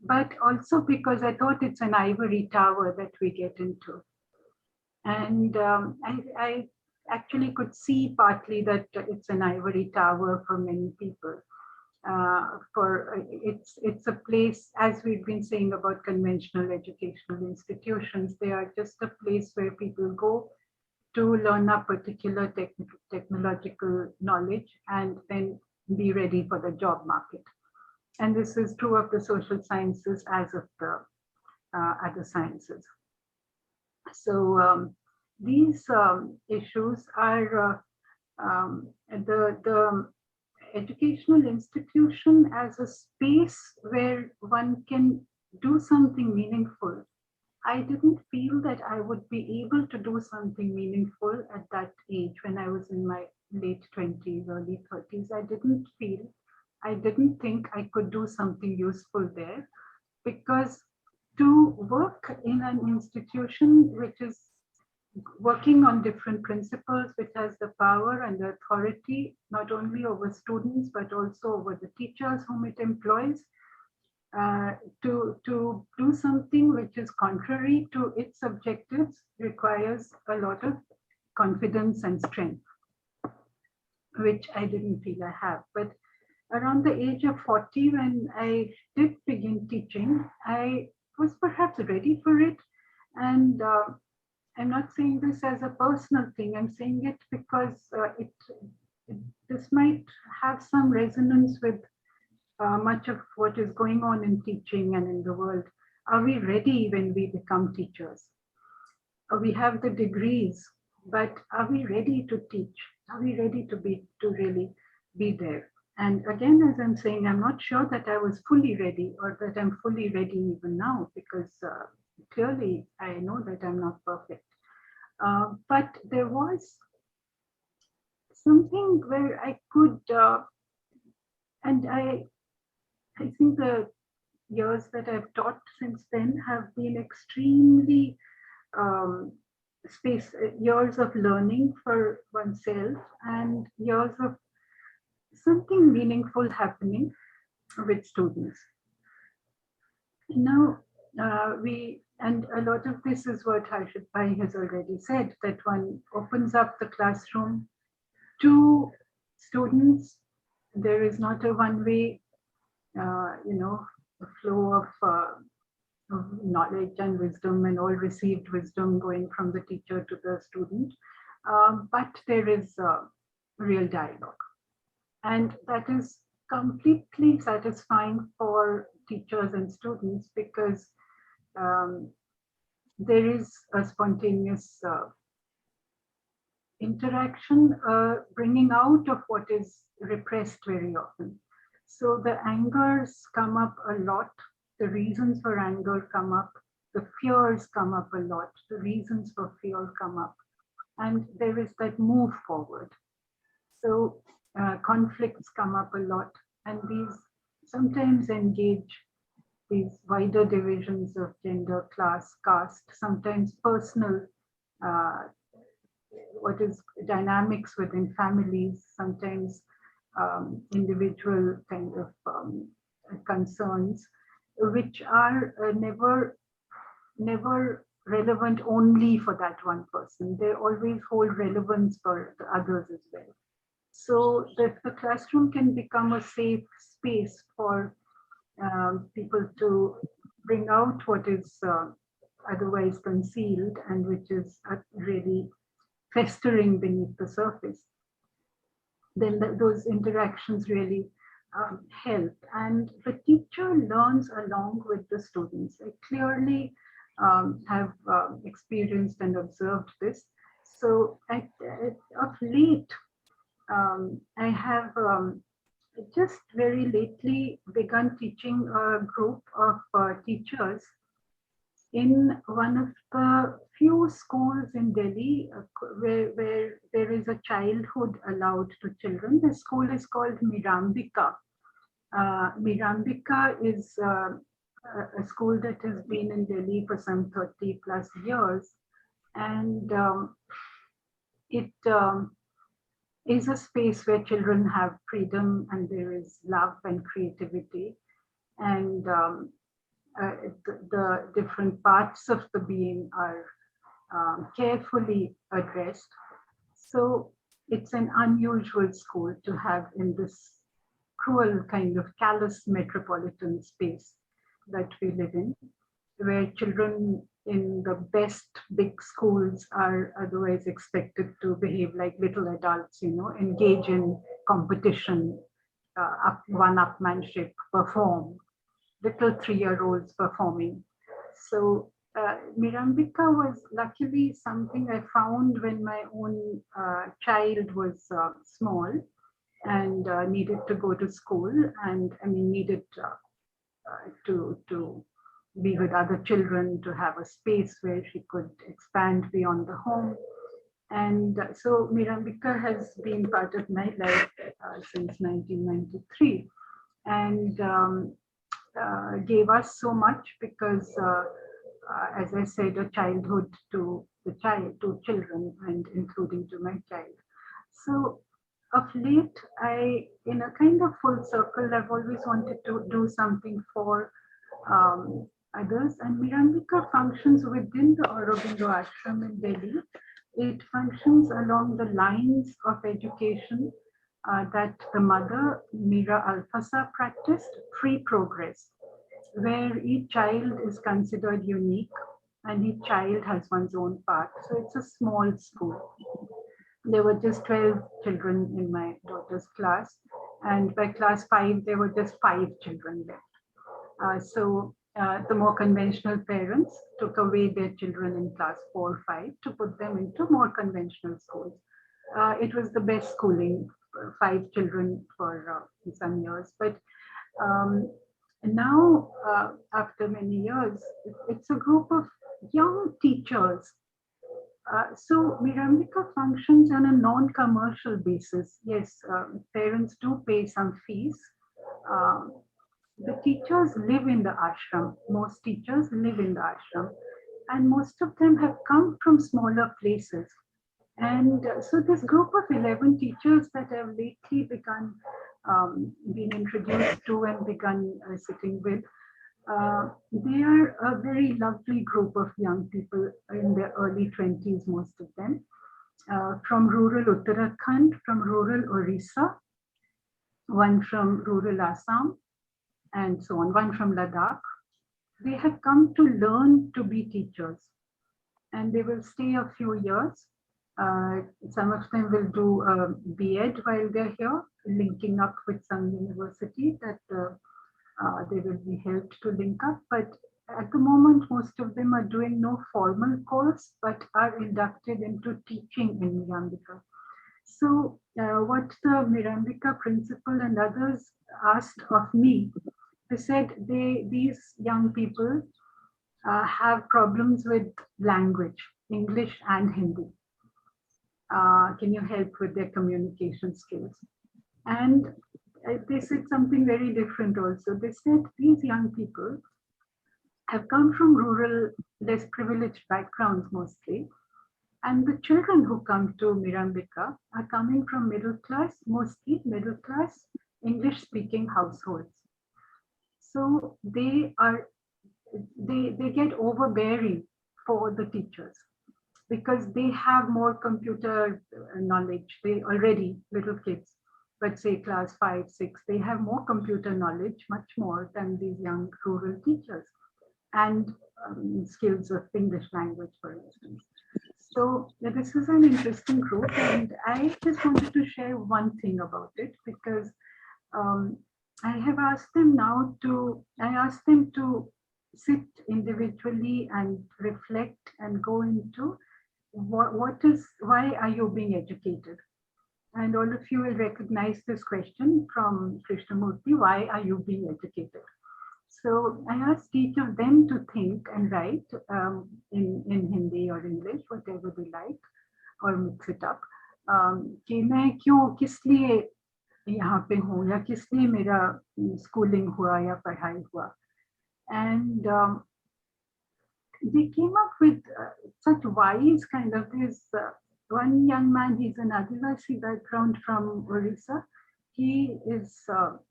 but also because I thought it's an ivory tower that we get into. And I actually could see partly that it's an ivory tower for many people. It's a place, as we've been saying about conventional educational institutions, they are just a place where people go to learn a particular technological knowledge and then be ready for the job market. And this is true of the social sciences as of the other sciences. So these issues are the educational institution as a space where one can do something meaningful. I didn't feel that I would be able to do something meaningful at that age when I was in my late 20s, early 30s. I didn't think I could do something useful there, because to work in an institution which is working on different principles, which has the power and the authority, not only over students, but also over the teachers whom it employs, to do something which is contrary to its objectives requires a lot of confidence and strength, which I didn't feel I have. But around the age of 40, when I did begin teaching, I was perhaps ready for it. And I'm not saying this as a personal thing. I'm saying it because this might have some resonance with much of what is going on in teaching and in the world. Are we ready when we become teachers? We have the degrees, but are we ready to teach? Are we ready to really be there? And again, as I'm saying, I'm not sure that I was fully ready or that I'm fully ready even now, because clearly I know that I'm not perfect. But there was something where I could, and I think the years that I've taught since then have been extremely years of learning for oneself and years of something meaningful happening with students. Now, and a lot of this is what Harshad Parekh has already said, that one opens up the classroom to students. There is not a one-way, flow of knowledge and wisdom and all received wisdom going from the teacher to the student, but there is real dialogue. And that is completely satisfying for teachers and students, because there is a spontaneous interaction, bringing out of what is repressed very often. So the angers come up a lot, the reasons for anger come up, the fears come up a lot, the reasons for fear come up, and there is that move forward. So conflicts come up a lot, and these sometimes engage these wider divisions of gender, class, caste, sometimes personal, what is dynamics within families, sometimes individual kind of concerns, which are never relevant only for that one person. They always hold relevance for the others as well. So the classroom can become a safe space for people to bring out what is otherwise concealed and which is really festering beneath the surface. Then those interactions really help, and the teacher learns along with the students. I clearly have experienced and observed this. So of late, I have just very lately begun teaching a group of teachers in one of the few schools in Delhi where there is a childhood allowed to children. The school is called Mirambika. Mirambika is a school that has been in Delhi for some 30 plus years. And it is a space where children have freedom and there is love and creativity. And the different parts of the being are carefully addressed. So it's an unusual school to have in this cruel kind of callous metropolitan space that we live in, where children in the best big schools are otherwise expected to behave like little adults, engage in competition, one-upmanship, perform. Little 3-year-olds performing. So Mirambika was luckily something I found when my own child was small and needed to go to school, and needed to be with other children, to have a space where she could expand beyond the home. And so Mirambika has been part of my life since 1993. And gave us so much because, as I said, a childhood to children, and including to my child. So of late, in a kind of full circle, I've always wanted to do something for others. And Mirambika functions within the Aurobindo Ashram in Delhi. It functions along the lines of education that the mother, Mira Alfasa, practiced, free progress, where each child is considered unique and each child has one's own path. So it's a small school. There were just 12 children in my daughter's class, and by class 5, there were just 5 children left. So the more conventional parents took away their children in class 4 or 5 to put them into more conventional schools. It was the best schooling, 5 children for some years. But now, after many years, it's a group of young teachers. So Mirambika functions on a non-commercial basis. Yes, parents do pay some fees. The teachers live in the ashram. Most teachers live in the ashram. And most of them have come from smaller places. And so this group of 11 teachers that have lately been introduced to and begun sitting with, they are a very lovely group of young people in their early 20s, most of them, from rural Uttarakhand, from rural Orissa, one from rural Assam, and so on, one from Ladakh. They have come to learn to be teachers, and they will stay a few years. Some of them will do a B.Ed while they're here, linking up with some university that they will be helped to link up. But at the moment, most of them are doing no formal course, but are inducted into teaching in Mirambika. So what the Mirambika principal and others asked of me, they said these young people have problems with language, English and Hindi. Can you help with their communication skills? And they said something very different also. They said these young people have come from rural, less privileged backgrounds mostly. And the children who come to Mirambika are coming from middle class, mostly middle class English speaking households. So they get overbearing for the teachers because they have more computer knowledge. They already, little kids, but say class 5, 6, they have more computer knowledge, much more than these young rural teachers, and skills of English language, for instance. So this is an interesting group, and I just wanted to share one thing about it because I have asked them to sit individually and reflect and go into why are you being educated? And all of you will recognize this question from Krishnamurti, why are you being educated? So I asked each of them to think and write in Hindi or English, whatever they like, or mix it up. कि मैं क्यों किस लिए यहाँ पे हूँ या किस लिए मेरा schooling हुआ या पढ़ाई हुआ. And they came up with such wise kind of this. One young man, he's an Adivasi background from Orissa. He is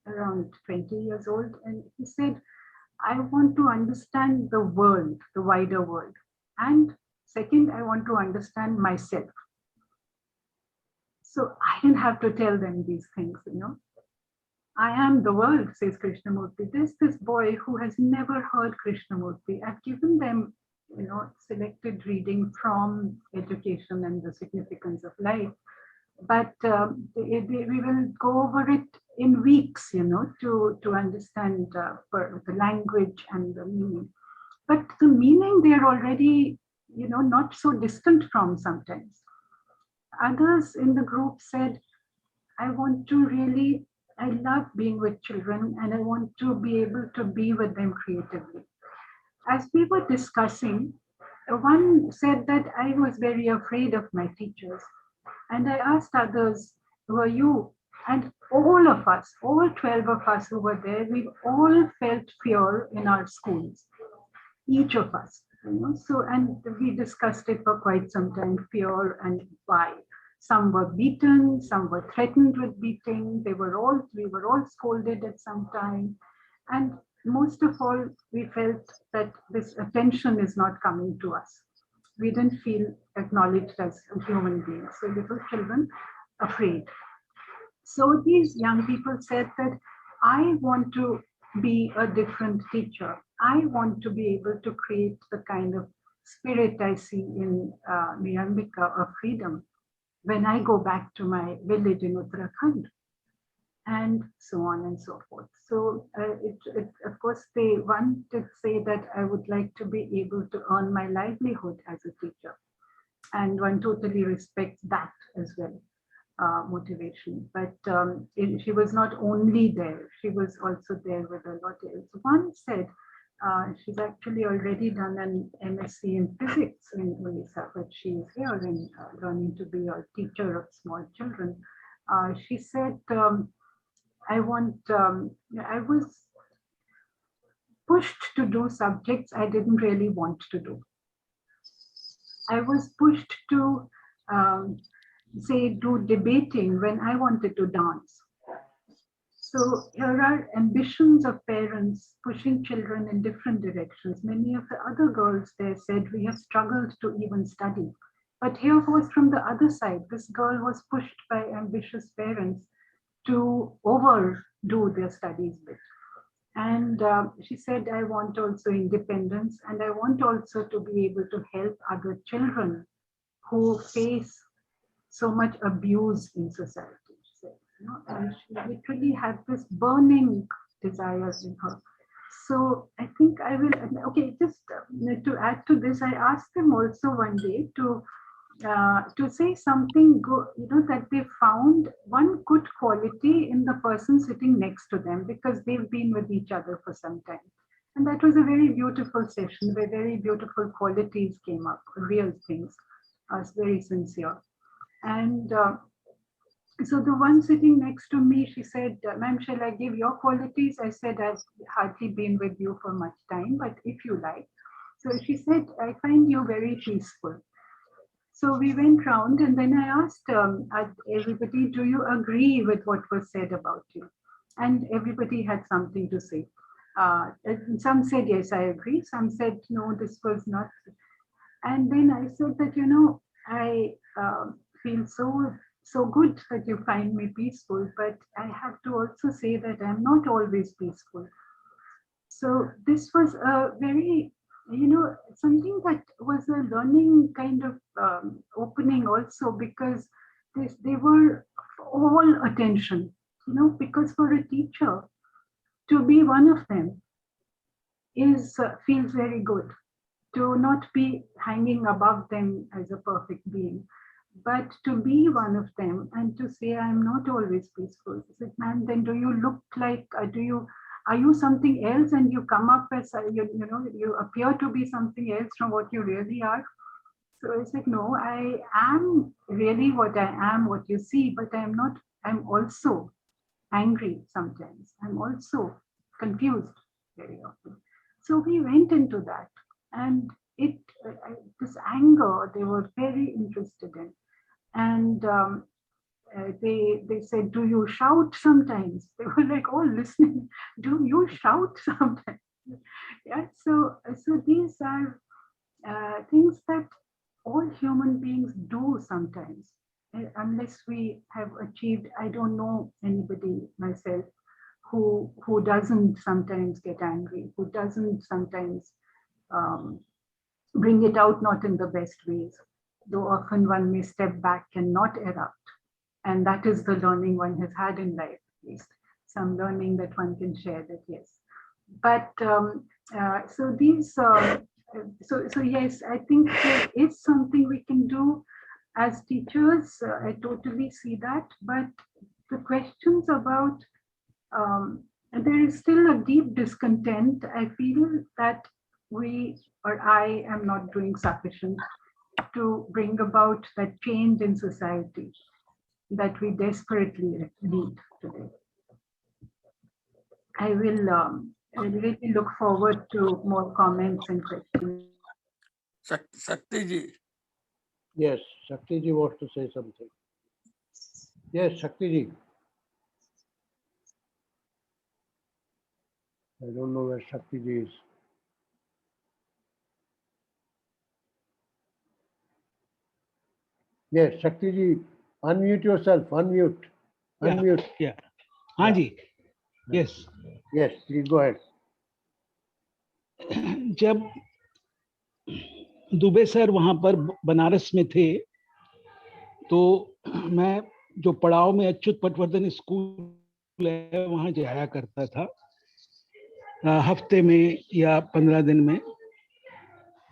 around 20 years old, and he said, I want to understand the world, the wider world. And second, I want to understand myself. So I didn't have to tell them these things, you know. I am the world, says Krishnamurti. There's this boy who has never heard Krishnamurti. I've given them, you know, selected reading from Education and the Significance of Life. But we will go over it in weeks, you know, to understand the language and the meaning. But the meaning they're already, you know, not so distant from sometimes. Others in the group said, I love being with children and I want to be able to be with them creatively. As we were discussing, one said that I was very afraid of my teachers. And I asked others, who are you? And all of us, all 12 of us who were there, we all felt fear in our schools, each of us. You know? So, and we discussed it for quite some time, fear and why. Some were beaten, some were threatened with beating. We were all scolded at some time. And most of all, we felt that this attention is not coming to us. We didn't feel acknowledged as human beings. So little children afraid. So these young people said that I want to be a different teacher. I want to be able to create the kind of spirit I see in Mirambika of freedom when I go back to my village in Uttarakhand. and so on and so forth. So of course, they want to say that I would like to be able to earn my livelihood as a teacher. And one totally respects that as well, motivation. But she was not only there, she was also there with a lot else. One said, she's actually already done an MSc in physics in Odisha, but she is here and learning to be a teacher of small children. She said, I was pushed to do subjects I didn't really want to do. I was pushed to say do debating when I wanted to dance. So here are ambitions of parents pushing children in different directions. Many of the other girls there said we have struggled to even study. But here was from the other side. This girl was pushed by ambitious parents to overdo their studies with. And she said, I want also independence, and I want also to be able to help other children who face so much abuse in society. And she literally had this burning desire in her. So I think I will, okay, just to add to this, I asked them also one day to say something good, that they found one good quality in the person sitting next to them because they've been with each other for some time. And that was a very beautiful session where very beautiful qualities came up, real things. I was very sincere. And so the one sitting next to me, she said, ma'am, shall I give your qualities? I said, I've hardly been with you for much time, but if you like. So she said, I find you very peaceful. So we went round and then I asked everybody, do you agree with what was said about you? And everybody had something to say. Some said, yes, I agree. Some said, no, this was not. And then I said that, I feel so good that you find me peaceful, but I have to also say that I'm not always peaceful. So this was a very, something that was a learning kind of opening also, because they were all attention, because for a teacher to be one of them feels very good, to not be hanging above them as a perfect being, but to be one of them and to say, I'm not always peaceful. I said, man, then do you look like, are you something else and you come up as, you appear to be something else from what you really are? So I said, no, I am really what I am, what you see, but I'm also angry sometimes. I'm also confused very often. So we went into that, and this anger, they were very interested in. And they said, do you shout sometimes? They were like all listening. Do you shout sometimes? Yeah. So these are things that all human beings do sometimes, unless we have achieved. I don't know anybody myself who doesn't sometimes get angry, who doesn't sometimes bring it out, not in the best ways, though often one may step back and not erupt. And that is the learning one has had in life, at least some learning that one can share that, yes. But so these, so yes, I think there is something we can do as teachers. I totally see that. But the questions about, there is still a deep discontent. I feel that I am not doing sufficient to bring about that change in society that we desperately need today. I will really look forward to more comments and questions. Shakti ji. Yes, Shakti ji wants to say something. Yes, Shakti ji. I don't know where Shakti ji is. Yes, Shakti ji, unmute yourself. Unmute. Unmute. Yeah. हाँ जी. Yes. Yes, please go ahead. जब Dubey sir वहाँ पर बनारस में थे, तो मैं जो पड़ाव में अच्युत पटवर्धन स्कूल है वहाँ जाया करता था हफ्ते में या 15 दिन में।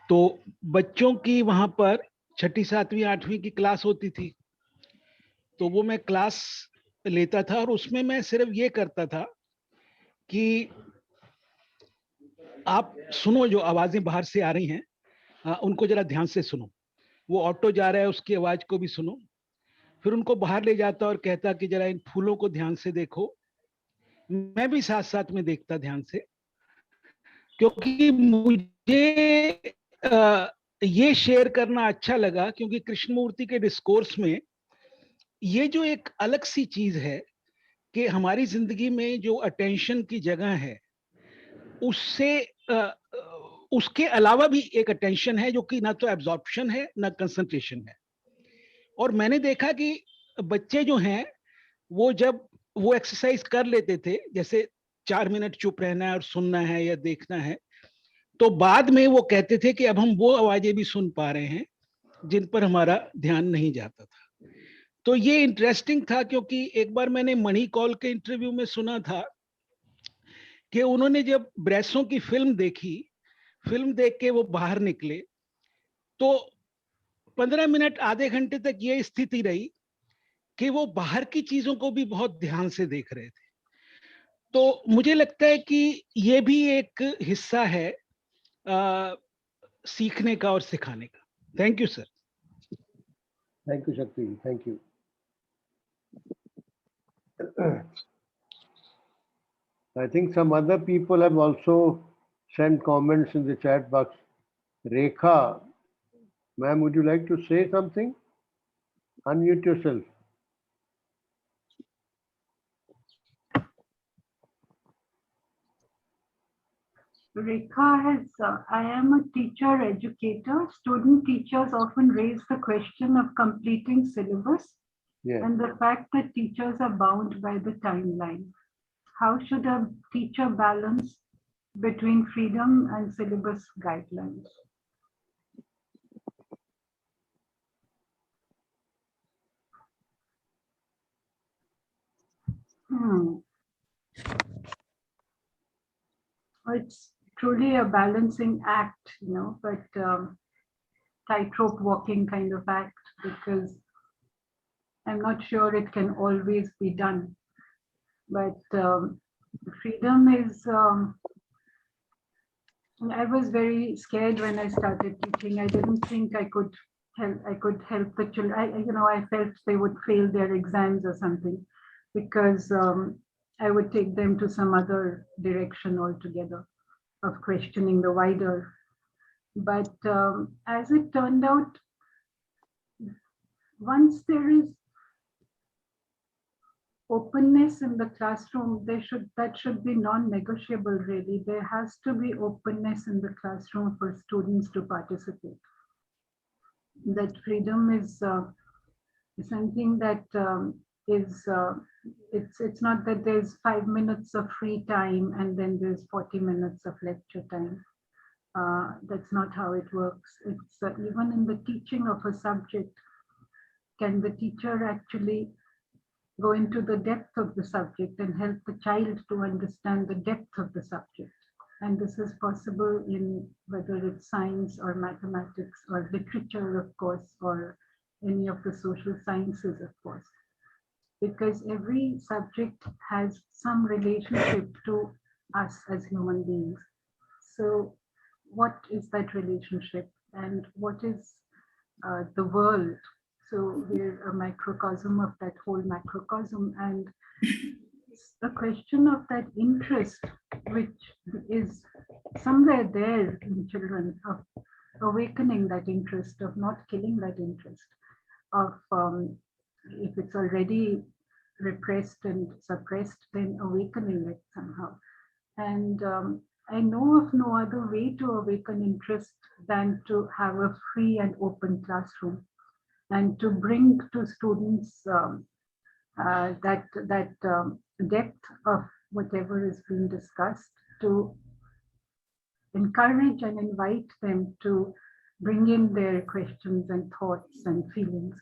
तो बच्चों की वहाँ पर 6ठी 7वीं 8वीं की क्लास होती थी, तो वो मैं क्लास लेता था और उसमें मैं सिर्फ ये करता था कि आप सुनो, जो आवाजें बाहर से आ रही हैं उनको जरा ध्यान से सुनो। वो ऑटो जा रहा है उसकी आवाज को भी सुनो। फिर उनको बाहर ले जाता और कहता कि जरा इन फूलों को ध्यान से देखो। मैं भी साथ साथ में देखता ध्यान से, क्योंकि मुझे ये शेयर करना अच्छा लगा, क्योंकि कृष्णमूर्ति के डिस्कोर्स में ये जो एक अलग सी चीज है कि हमारी जिंदगी में जो अटेंशन की जगह है, उससे उसके अलावा भी एक अटेंशन है जो कि ना तो एब्जॉर्प्शन है ना कंसंट्रेशन है। और मैंने देखा कि बच्चे जो हैं वो जब वो एक्सरसाइज कर लेते थे, जैसे 4 मिनट चुप रहना है और सुनना है या देखना है, तो बाद में वो कहते थे कि अब हम वो आवाजें भी सुन पा रहे हैं जिन पर हमारा ध्यान नहीं जाता था। तो ये इंटरेस्टिंग था, क्योंकि एक बार मैंने मणि कौल के इंटरव्यू में सुना था कि उन्होंने जब ब्रेसों की फिल्म देखी, फिल्म देख के वो बाहर निकले, तो 15 मिनट आधे घंटे तक ये स्थिति रही कि वो बाहर की चीजों को भी बहुत ध्यान से देख रहे थे। तो मुझे लगता है कि ये भी एक हिस्सा है सीखने का और सिखाने का। Thank you sir. Thank you, Shakti. Thank you. I think some other people have also sent comments in the chat box. Rekha, ma'am, would you like to say something? Unmute yourself. Rekha has, I am a teacher educator. Student teachers often raise the question of completing syllabus Yes. and the fact that teachers are bound by the timeline. How should a teacher balance between freedom and syllabus guidelines? It's truly a balancing act, but tightrope walking kind of act, because I'm not sure it can always be done. But freedom is, I was very scared when I started teaching. I didn't think I could help the children. I felt they would fail their exams or something, because I would take them to some other direction altogether of questioning the wider. But as it turned out, once there is openness in the classroom, that should be non-negotiable, really. There has to be openness in the classroom for students to participate. That freedom is something that it's not that there's 5 minutes of free time and then there's 40 minutes of lecture time. That's not how it works. It's even in the teaching of a subject, can the teacher actually go into the depth of the subject and help the child to understand the depth of the subject? And this is possible in whether it's science or mathematics or literature, of course, or any of the social sciences, of course, because every subject has some relationship to us as human beings. So what is that relationship, and what is the world? So we're a microcosm of that whole macrocosm, and the question of that interest, which is somewhere there in children, of awakening that interest, of not killing that interest, of if it's already repressed and suppressed, then awakening it somehow. And I know of no other way to awaken interest than to have a free and open classroom, and to bring to students that depth of whatever is being discussed, to encourage and invite them to bring in their questions and thoughts and feelings.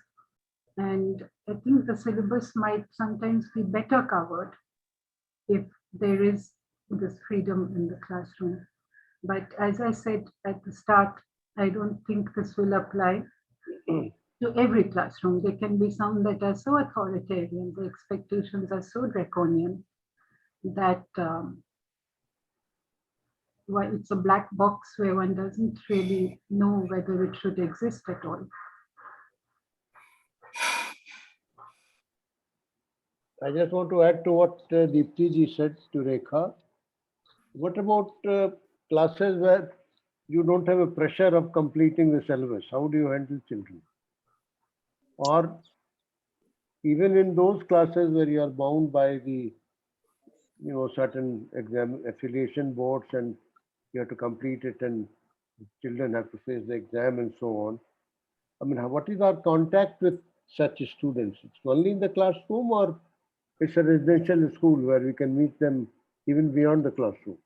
And I think the syllabus might sometimes be better covered if there is this freedom in the classroom. But as I said at the start, I don't think this will apply to every classroom. There can be some that are so authoritarian, the expectations are so draconian that it's a black box where one doesn't really know whether it should exist at all. I just want to add to what Deepti ji said to Rekha. What about classes where you don't have a pressure of completing the syllabus? How do you handle children? Or even in those classes where you are bound by the, certain exam affiliation boards and you have to complete it and children have to face the exam and so on. I mean, what is our contact with such students? It's only in the classroom, or it's a residential school where we can meet them even beyond the classroom?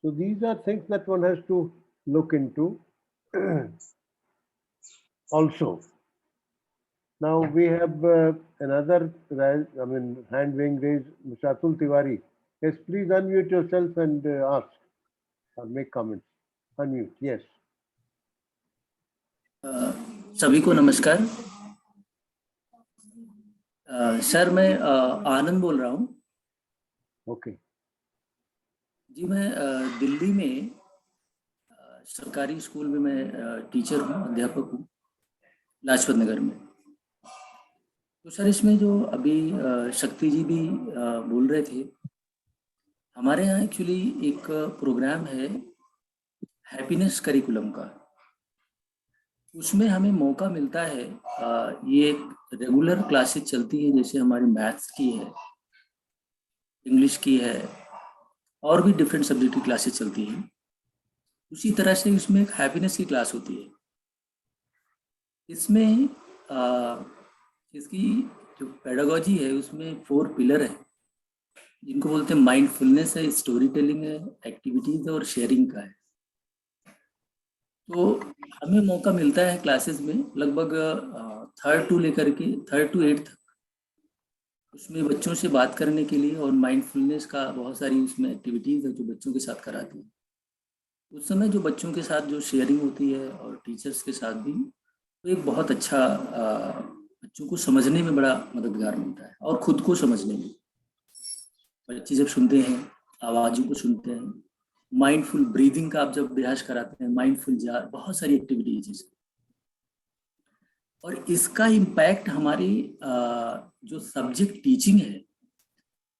So these are things that one has to look into also. Now we have another hand being raised, Mr. Atul Tiwari. Yes, please unmute yourself and ask or make comments. Unmute, yes. सभी को नमस्कार। Sir मैं आनंद बोल रहा हूँ। Okay. जी मैं दिल्ली में सरकारी स्कूल में मैं टीचर हूँ, अध्यापक हूँ, लाजपत नगर में। तो सर इसमें जो अभी शक्ति जी भी बोल रहे थे, हमारे यहाँ एक्चुअली एक प्रोग्राम है हैप्पीनेस करिकुलम का। उसमें हमें मौका मिलता है, ये रेगुलर क्लासेस चलती है, जैसे हमारी मैथ्स की है, इंग्लिश की है और भी डिफरेंट सब्जेक्ट की क्लासेस चलती हैं। उसी तरह से इसमें एक हैप्पीनेस की क्लास होती है। इसमें इसकी जो पेडागोजी है उसमें 4 पिलर है, जिनको बोलते हैं माइंडफुलनेस है, स्टोरी टेलिंग है, एक्टिविटीज और शेयरिंग का है। तो हमें मौका मिलता है क्लासेस में लगभग 3rd to लेकर के 3rd to 8th तक उसमें बच्चों से बात करने के लिए, और माइंडफुलनेस का बहुत सारी उसमें एक्टिविटीज़ है जो बच्चों के साथ कराती है। उस समय जो बच्चों के साथ जो शेयरिंग होती है और टीचर्स के साथ भी, तो एक बहुत अच्छा बच्चों को समझने में बड़ा मददगार मिलता है और खुद को समझने में। बच्चे जब सुनते हैं, आवाज़ों को सुनते हैं, माइंडफुल ब्रीदिंग का आप जब अभ्यास कराते हैं, माइंडफुल जार, बहुत सारी एक्टिविटीज है। और इसका इम्पैक्ट हमारी जो सब्जेक्ट टीचिंग है,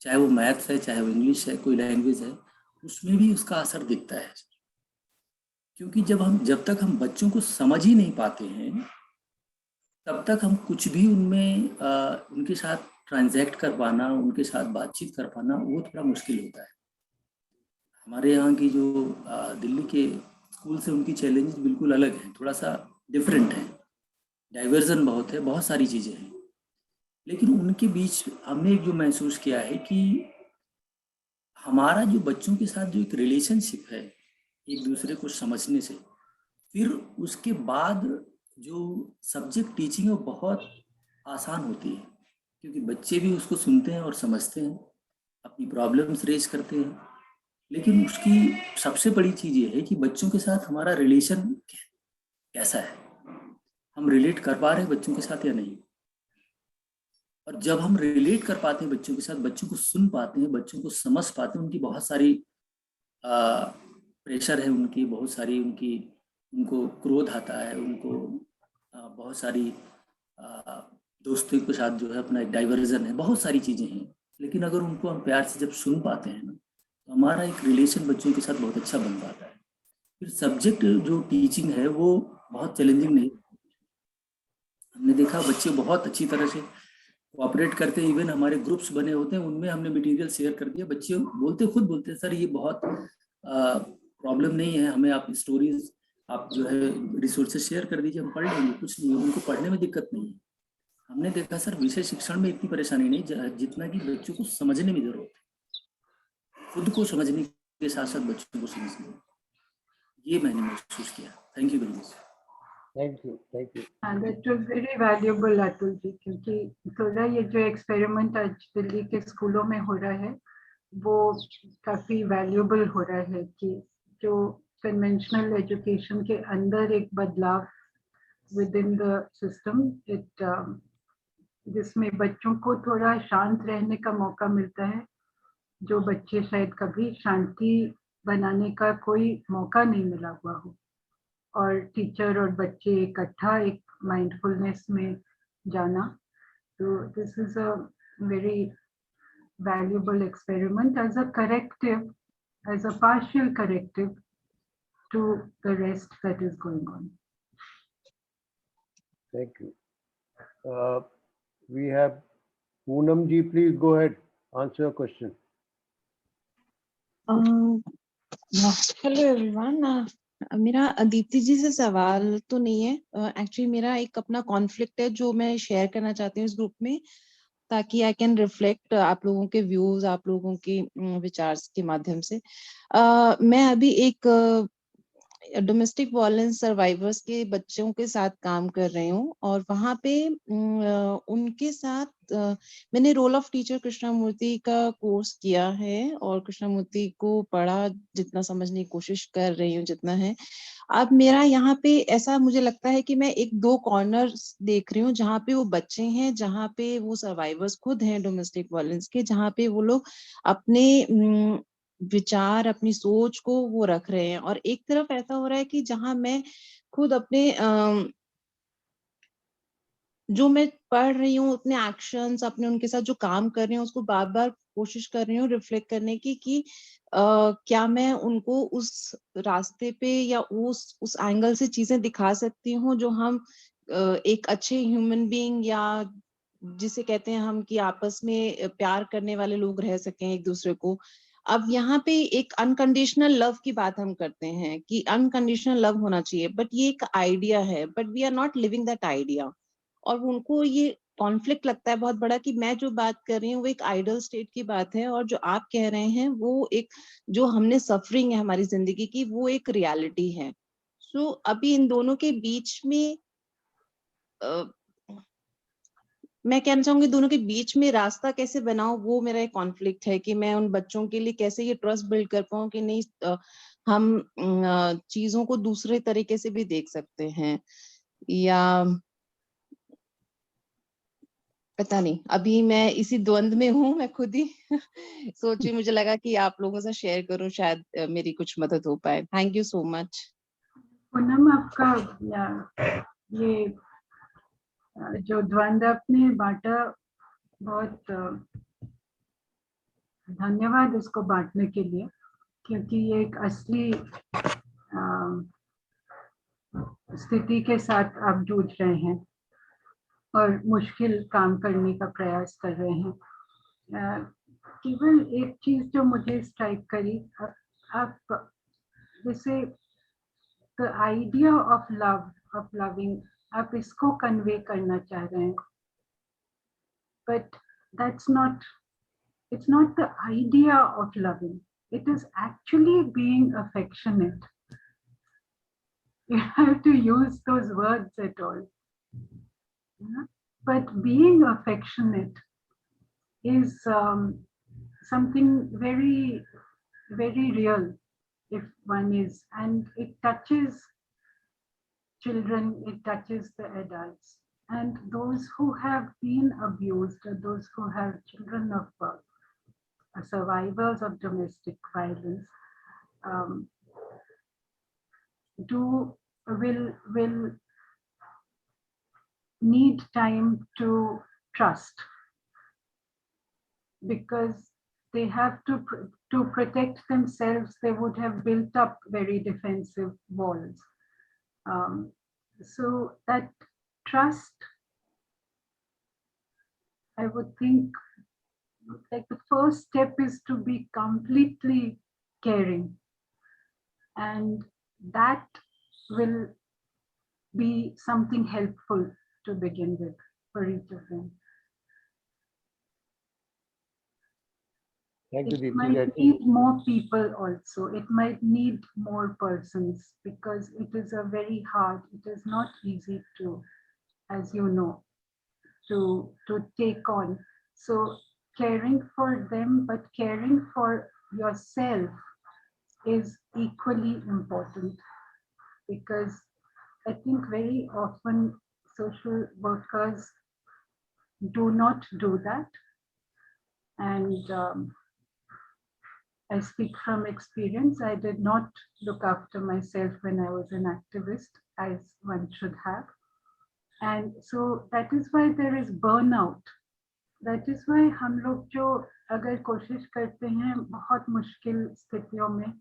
चाहे वो मैथ्स है, चाहे वो इंग्लिश है, कोई लैंग्वेज है, उसमें भी उसका असर दिखता है। क्योंकि जब तक हम बच्चों को समझ ही नहीं पाते हैं, तब तक हम कुछ भी उनमें उनके साथ ट्रांजैक्ट कर पाना, उनके साथ बातचीत कर पाना, वो थोड़ा मुश्किल होता है। हमारे यहाँ की जो दिल्ली के स्कूल से उनकी चैलेंजेस बिल्कुल अलग हैं, थोड़ा सा डिफरेंट है, डाइवर्जन बहुत है, बहुत सारी चीज़ें हैं। लेकिन उनके बीच हमने जो महसूस किया है कि हमारा जो बच्चों के साथ जो एक रिलेशनशिप है, एक दूसरे को समझने से, फिर उसके बाद जो सब्जेक्ट टीचिंग है वो बहुत आसान होती है, क्योंकि बच्चे भी उसको सुनते हैं और समझते हैं, अपनी प्रॉब्लम्स रेज करते हैं। लेकिन उसकी सबसे बड़ी चीज़ ये है कि बच्चों के साथ हमारा रिलेशन कैसा है, हम रिलेट कर पा रहे हैं बच्चों के साथ या नहीं। और जब हम रिलेट कर पाते हैं बच्चों के साथ, बच्चों को सुन पाते हैं, बच्चों को समझ पाते हैं, उनकी बहुत सारी प्रेशर है, उनकी बहुत सारी उनको क्रोध आता है, उनको बहुत सारी दोस्तों के साथ जो है अपना एक डाइवर्जन है, बहुत सारी चीज़ें हैं। लेकिन अगर उनको हम प्यार से जब सुन पाते हैं ना, तो हमारा एक रिलेशन बच्चों के साथ बहुत अच्छा बन पाता है। फिर सब्जेक्ट जो टीचिंग है वो बहुत चैलेंजिंग नहीं। हमने देखा बच्चे बहुत अच्छी तरह से कोऑपरेट करते हैं, इवन हमारे ग्रुप्स बने होते हैं, उनमें हमने मटेरियल शेयर कर दिया। बच्चे खुद बोलते हैं सर ये बहुत प्रॉब्लम नहीं है, हमें आप स्टोरीज, आप जो है रिसोर्सेज शेयर कर दीजिए, हम पढ़ लेंगे, कुछ नहीं है, उनको पढ़ने में दिक्कत नहीं है। हमने देखा सर विषय शिक्षण में इतनी परेशानी नहीं, जितना कि बच्चों को समझने में जरूरत है, खुद को समझने के साथ साथ बच्चों को समझने, ये मैंने महसूस किया। Thank you very much. Thank you, thank you. And it was very valuable, Atul ji, क्योंकि थोड़ा ये जो एक्सपेरिमेंट आज दिल्ली के स्कूलों में हो रहा है, वो काफी वैल्यूबल हो रहा है कि जो कन्वेंशनल एजुकेशन के अंदर एक बदलाव विद इन द सिस्टम, जिसमें बच्चों को थोड़ा शांत रहने का मौका मिलता है, जो बच्चे शायद कभी शांति बनाने का कोई मौका नहीं मिला हुआ हो, और टीचर और बच्चे इकट्ठा एक माइंडफुलनेस में जाना. तो this is a very valuable experiment as a corrective, as a partial corrective to the rest that is going on. Thank you. We have Poonam ji, please go ahead, answer your question. Hello everyone. मेरा दीप्ति जी से सवाल तो नहीं है. Actually मेरा एक अपना conflict है जो मैं शेयर करना चाहती हूँ इस ग्रुप में, ताकि आई कैन रिफ्लेक्ट आप लोगों के व्यूज, आप लोगों के विचार के माध्यम से. मैं अभी एक डोमेस्टिक वायलेंस सर्वाइवर्स के बच्चों के साथ काम कर रही हूँ, और वहाँ पे उनके साथ मैंने रोल ऑफ टीचर कृष्णमूर्ति का कोर्स किया है, और कृष्णमूर्ति को पढ़ा, जितना समझने की कोशिश कर रही हूँ जितना है. अब मेरा यहाँ पे ऐसा मुझे लगता है कि मैं एक दो कॉर्नर देख रही हूँ जहाँ पे वो बच्चे हैं, जहाँ पे वो सर्वाइवर्स खुद हैं डोमेस्टिक वायलेंस के, जहाँ पे वो लोग अपने विचार, अपनी सोच को वो रख रहे हैं. और एक तरफ ऐसा हो रहा है कि जहां मैं खुद अपने जो मैं पढ़ रही हूँ, अपने एक्शंस, अपने उनके साथ जो काम कर रही हूँ, उसको बार बार कोशिश कर रही हूँ रिफ्लेक्ट करने की कि क्या मैं उनको उस रास्ते पे या उस एंगल से चीजें दिखा सकती हूँ जो हम एक अच्छे ह्यूमन बीइंग, या जिसे कहते हैं हम कि आपस में प्यार करने वाले लोग रह सकें एक दूसरे को. अब यहाँ पे एक अनकंडीशनल लव की बात हम करते हैं कि अनकंडीशनल लव होना चाहिए, बट ये एक आइडिया है, but we are not living that idea. और उनको ये कॉन्फ्लिक्ट लगता है बहुत बड़ा कि मैं जो बात कर रही हूँ वो एक आइडल स्टेट की बात है, और जो आप कह रहे हैं वो एक, जो हमने सफरिंग है हमारी जिंदगी की, वो एक रियलिटी है. सो अभी इन दोनों के बीच में मैं कहना चाहूंगी दोनों के बीच में रास्ता कैसे बनाऊं, वो मेरा एक कॉन्फ्लिक्ट है कि मैं उन बच्चों के लिए कैसे ये ट्रस्ट बिल्ड कर पाऊं कि नहीं, हम चीजों को दूसरे तरीके से भी देख सकते हैं, या पता नहीं. अभी मैं इसी द्वंद में हूँ, मैं खुद ही सोची, मुझे लगा कि आप लोगों से शेयर करूं, शायद मेरी कुछ मदद हो पाए. Thank you so much. Poonam, आपका ये जो द्वंद आपने बांटा, बहुत धन्यवाद इसको बांटने के लिए, क्योंकि ये एक असली स्थिति के साथ आप जूझ रहे हैं और मुश्किल काम करने का प्रयास कर रहे हैं. केवल एक चीज जो मुझे स्ट्राइक करी, आप जैसे the idea of love, of loving, आप इसको कन्वे करना चाह रहे हैं, but that's not, it's not the idea of loving, it is actually being affectionate. You have to use those words at all. But being affectionate is something very, very real if one is, and it touches children, it touches the adults, and those who have been abused, or those who have children of survivors of domestic violence, will need time to trust, because they have to protect themselves. They would have built up very defensive walls. So that trust, I would think, like the first step is to be completely caring, and that will be something helpful to begin with for each of them. Thank you, It Deepti. might need more people also. It might need more persons, because it is a very hard, it is not easy to, as you know, to take on. So caring for them, but caring for yourself is equally important, because I think very often social workers do not do that. And I speak from experience. I did not look after myself when I was an activist, as one should have. And so that is why there is burnout. That is why हम लोग जो अगर कोशिश करते हैं बहुत मुश्किल स्थितियों में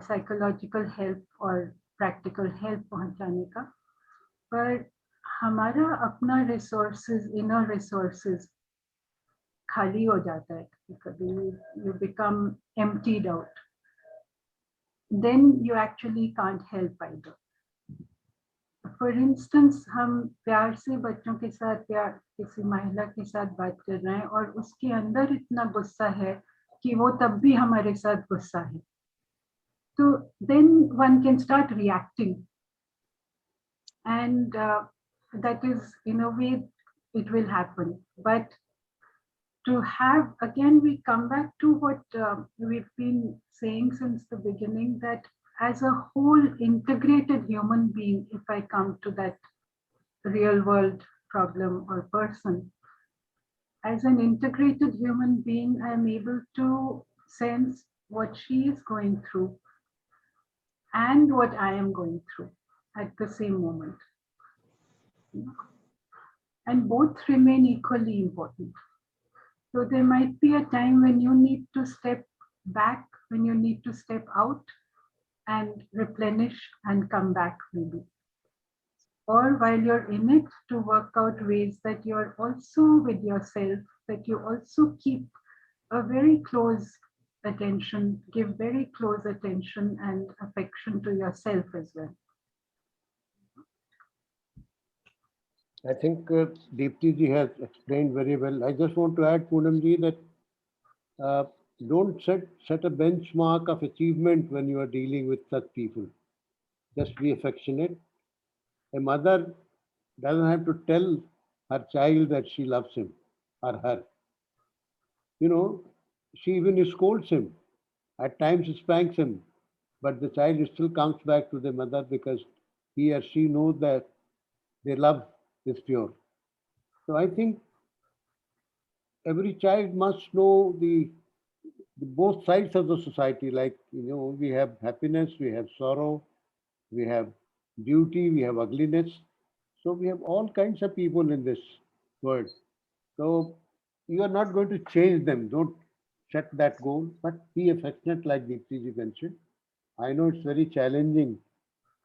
साइकोलॉजिकल हेल्प और प्रैक्टिकल हेल्प पहुंचाने का, पर हमारा अपना रिसोर्सेज, इनर रिसोर्सेज खाली हो जाता है कभी, you become emptied out, then you actually can't help either. For instance, हम प्यार से बच्चों के साथ या किसी महिला के साथ बात कर रहे हैं और उसके अंदर इतना गुस्सा है कि वो तब भी हमारे साथ गुस्सा है, तो then one can start reacting, and that is, in a way, it will happen. But to have, again, we come back to what we've been saying since the beginning, that as a whole integrated human being, if I come to that real world problem or person, as an integrated human being, I'm able to sense what she is going through and what I am going through at the same moment. And both remain equally important. So there might be a time when you need to step back, when you need to step out and replenish and come back maybe. Or while you're in it, to work out ways that you're also with yourself, that you also keep a very close attention, give very close attention and affection to yourself as well. I think Deepti ji has explained very well. I just want to add, Poonam ji, that don't set a benchmark of achievement when you are dealing with such people. Just be affectionate. A mother doesn't have to tell her child that she loves him or her. You know, she even scolds him. At times spanks him, but the child still comes back to the mother because he or she knows that their love is pure. So I think every child must know the both sides of the society. Like, you know, we have happiness, we have sorrow, we have beauty, we have ugliness. So we have all kinds of people in this world. So you are not going to change them. Don't set that goal, but be affectionate, like Deepti ji mentioned. I know it's very challenging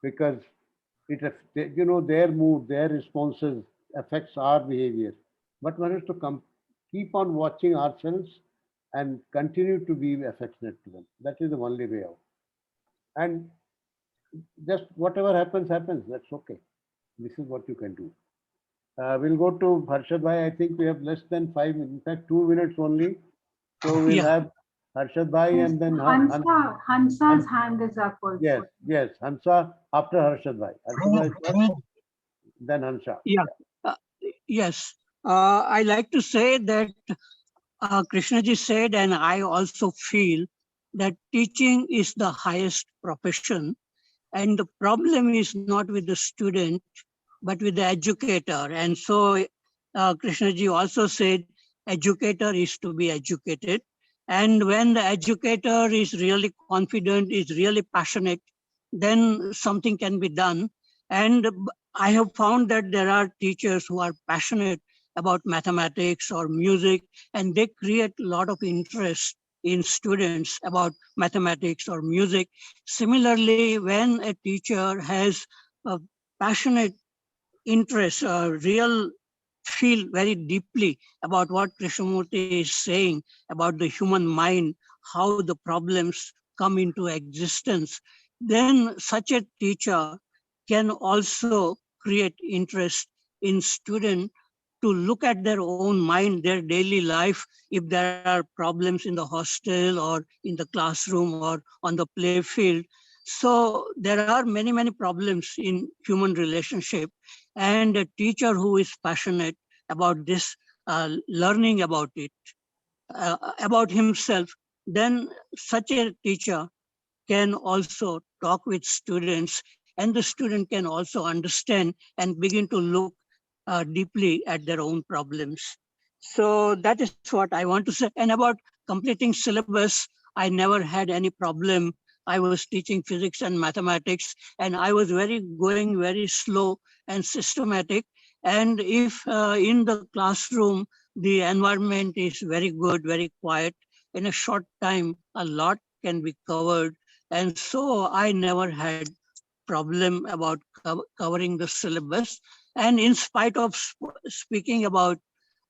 because it, you know, their mood, their responses affects our behavior. But one has to keep on watching ourselves and continue to be affectionate to them. That is the only way out. And just whatever happens, happens. That's okay. This is what you can do. We'll go to Harshad Bhai. I think we have less than 5 minutes, in fact, 2 minutes only. So we'll have Harshad Bhai and then Hansa's hand is up also. Yes, Hansa after Harshad Bhai. Harshad Bhai first, then Hansa. Yeah. Yes. I like to say that Krishnaji said, and I also feel that teaching is the highest profession. And the problem is not with the student, but with the educator. And so Krishnaji also said, educator is to be educated. And when the educator is really confident, is really passionate, then something can be done. And I have found that there are teachers who are passionate about mathematics or music, and they create a lot of interest in students about mathematics or music. Similarly, when a teacher has a passionate interest, real feel very deeply about what Krishnamurti is saying about the human mind, how the problems come into existence, then such a teacher can also create interest in students to look at their own mind, their daily life, if there are problems in the hostel or in the classroom or on the play field. So there are many, many problems in human relationship, and a teacher who is passionate about this, learning about it, about himself, then such a teacher can also talk with students, and the student can also understand and begin to look deeply at their own problems. So that is what I want to say. And about completing syllabus, I never had any problem. I was teaching physics and mathematics, and I was going very slow and systematic. And if in the classroom, the environment is very good, very quiet, in a short time, a lot can be covered. And so I never had problem about covering the syllabus. And in spite of speaking about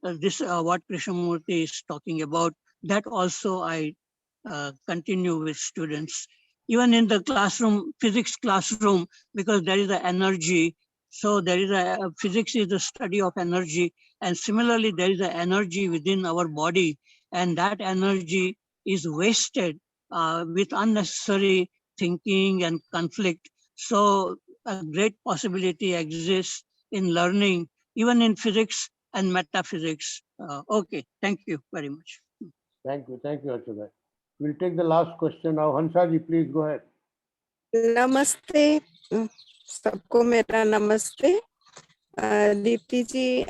this, what Krishnamurti is talking about, that also I continue with students. Even in the classroom, physics classroom, because there is an energy. So there is physics is the study of energy. And similarly, there is an energy within our body. And that energy is wasted with unnecessary thinking and conflict. So a great possibility exists in learning, even in physics and metaphysics. Okay, thank you very much. Thank you, Harshad. We'll take the last question now. Hansa ji, please go ahead. नमस्ते सबको, मेरा नमस्ते। दीप्ति जी,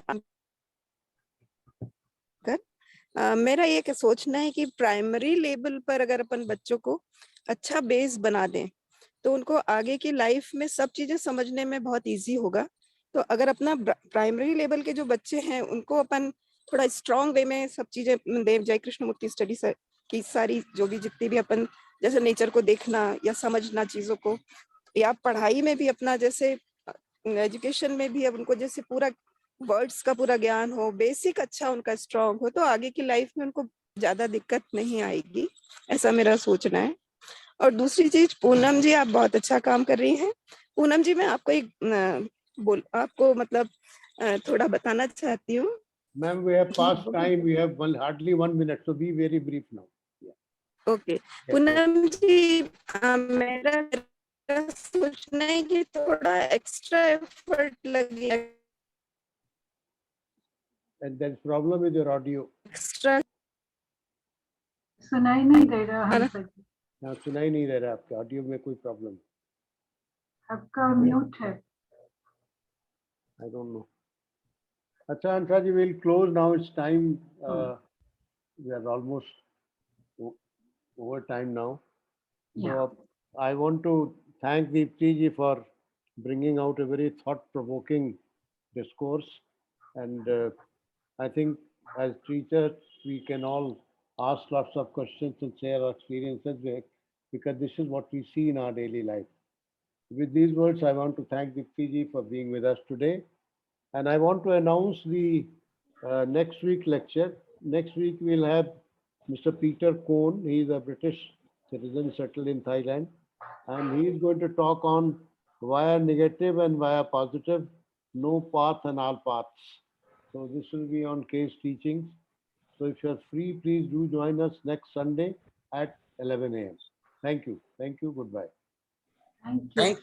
मेरा ये सोचना है कि primary level पर अगर अपन बच्चों को अच्छा बेस बना दें तो उनको आगे की लाइफ में सब चीजें समझने में बहुत इजी होगा। तो अगर अपना प्राइमरी लेवल के जो बच्चे हैं उनको अपन थोड़ा स्ट्रॉन्ग वे में सब चीजें देव जय कृष्णमूर्ति स्टडी की सारी जो भी जितनी भी अपन जैसे नेचर को देखना या समझना चीजों को, या पढ़ाई में भी अपना जैसे एजुकेशन में भी अब उनको जैसे पूरा वर्ड्स का पूरा ज्ञान हो, बेसिक अच्छा उनका स्ट्रॉन्ग हो, तो आगे की लाइफ में उनको ज्यादा दिक्कत नहीं आएगी, ऐसा मेरा सोचना है। और दूसरी चीज, पूनम जी आप बहुत अच्छा काम कर रही हैं। पूनम जी, मैं आपको आपको मतलब थोड़ा बताना चाहती हूँ। Ma'am, we have past time. We have hardly 1 minute, so be very brief now. Okay Poonam ji, मेरा सोचना है कि थोड़ा एक्स्ट्रा एफर्ट लगे। And there's problem with your audio. Extra सुनाई नहीं दे रहा हंसा जी, हाँ, सुनाई नहीं दे रहा, आपके ऑडियो में कोई प्रॉब्लम, आपका म्यूट है। I don't know. अच्छा हंसा जी, we'll close now. It's time. We are almost over time now. So I want to thank Deepti ji for bringing out a very thought-provoking discourse. And I think as teachers, we can all ask lots of questions and share our experiences because this is what we see in our daily life. With these words, I want to thank Deepti ji for being with us today. And I want to announce the next week lecture. Next week, we'll have Mr. Peter Cohn. He is a British citizen settled in Thailand. And he is going to talk on via negative and via positive, no path and all paths. So this will be on case teachings. So if you're free, please do join us next Sunday at 11 a.m. Thank you. Thank you. Goodbye. Thank you. Thank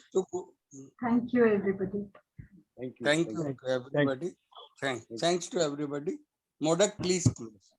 Thank you, everybody. Thank you. you to everybody. Thanks to everybody. Modak, please close.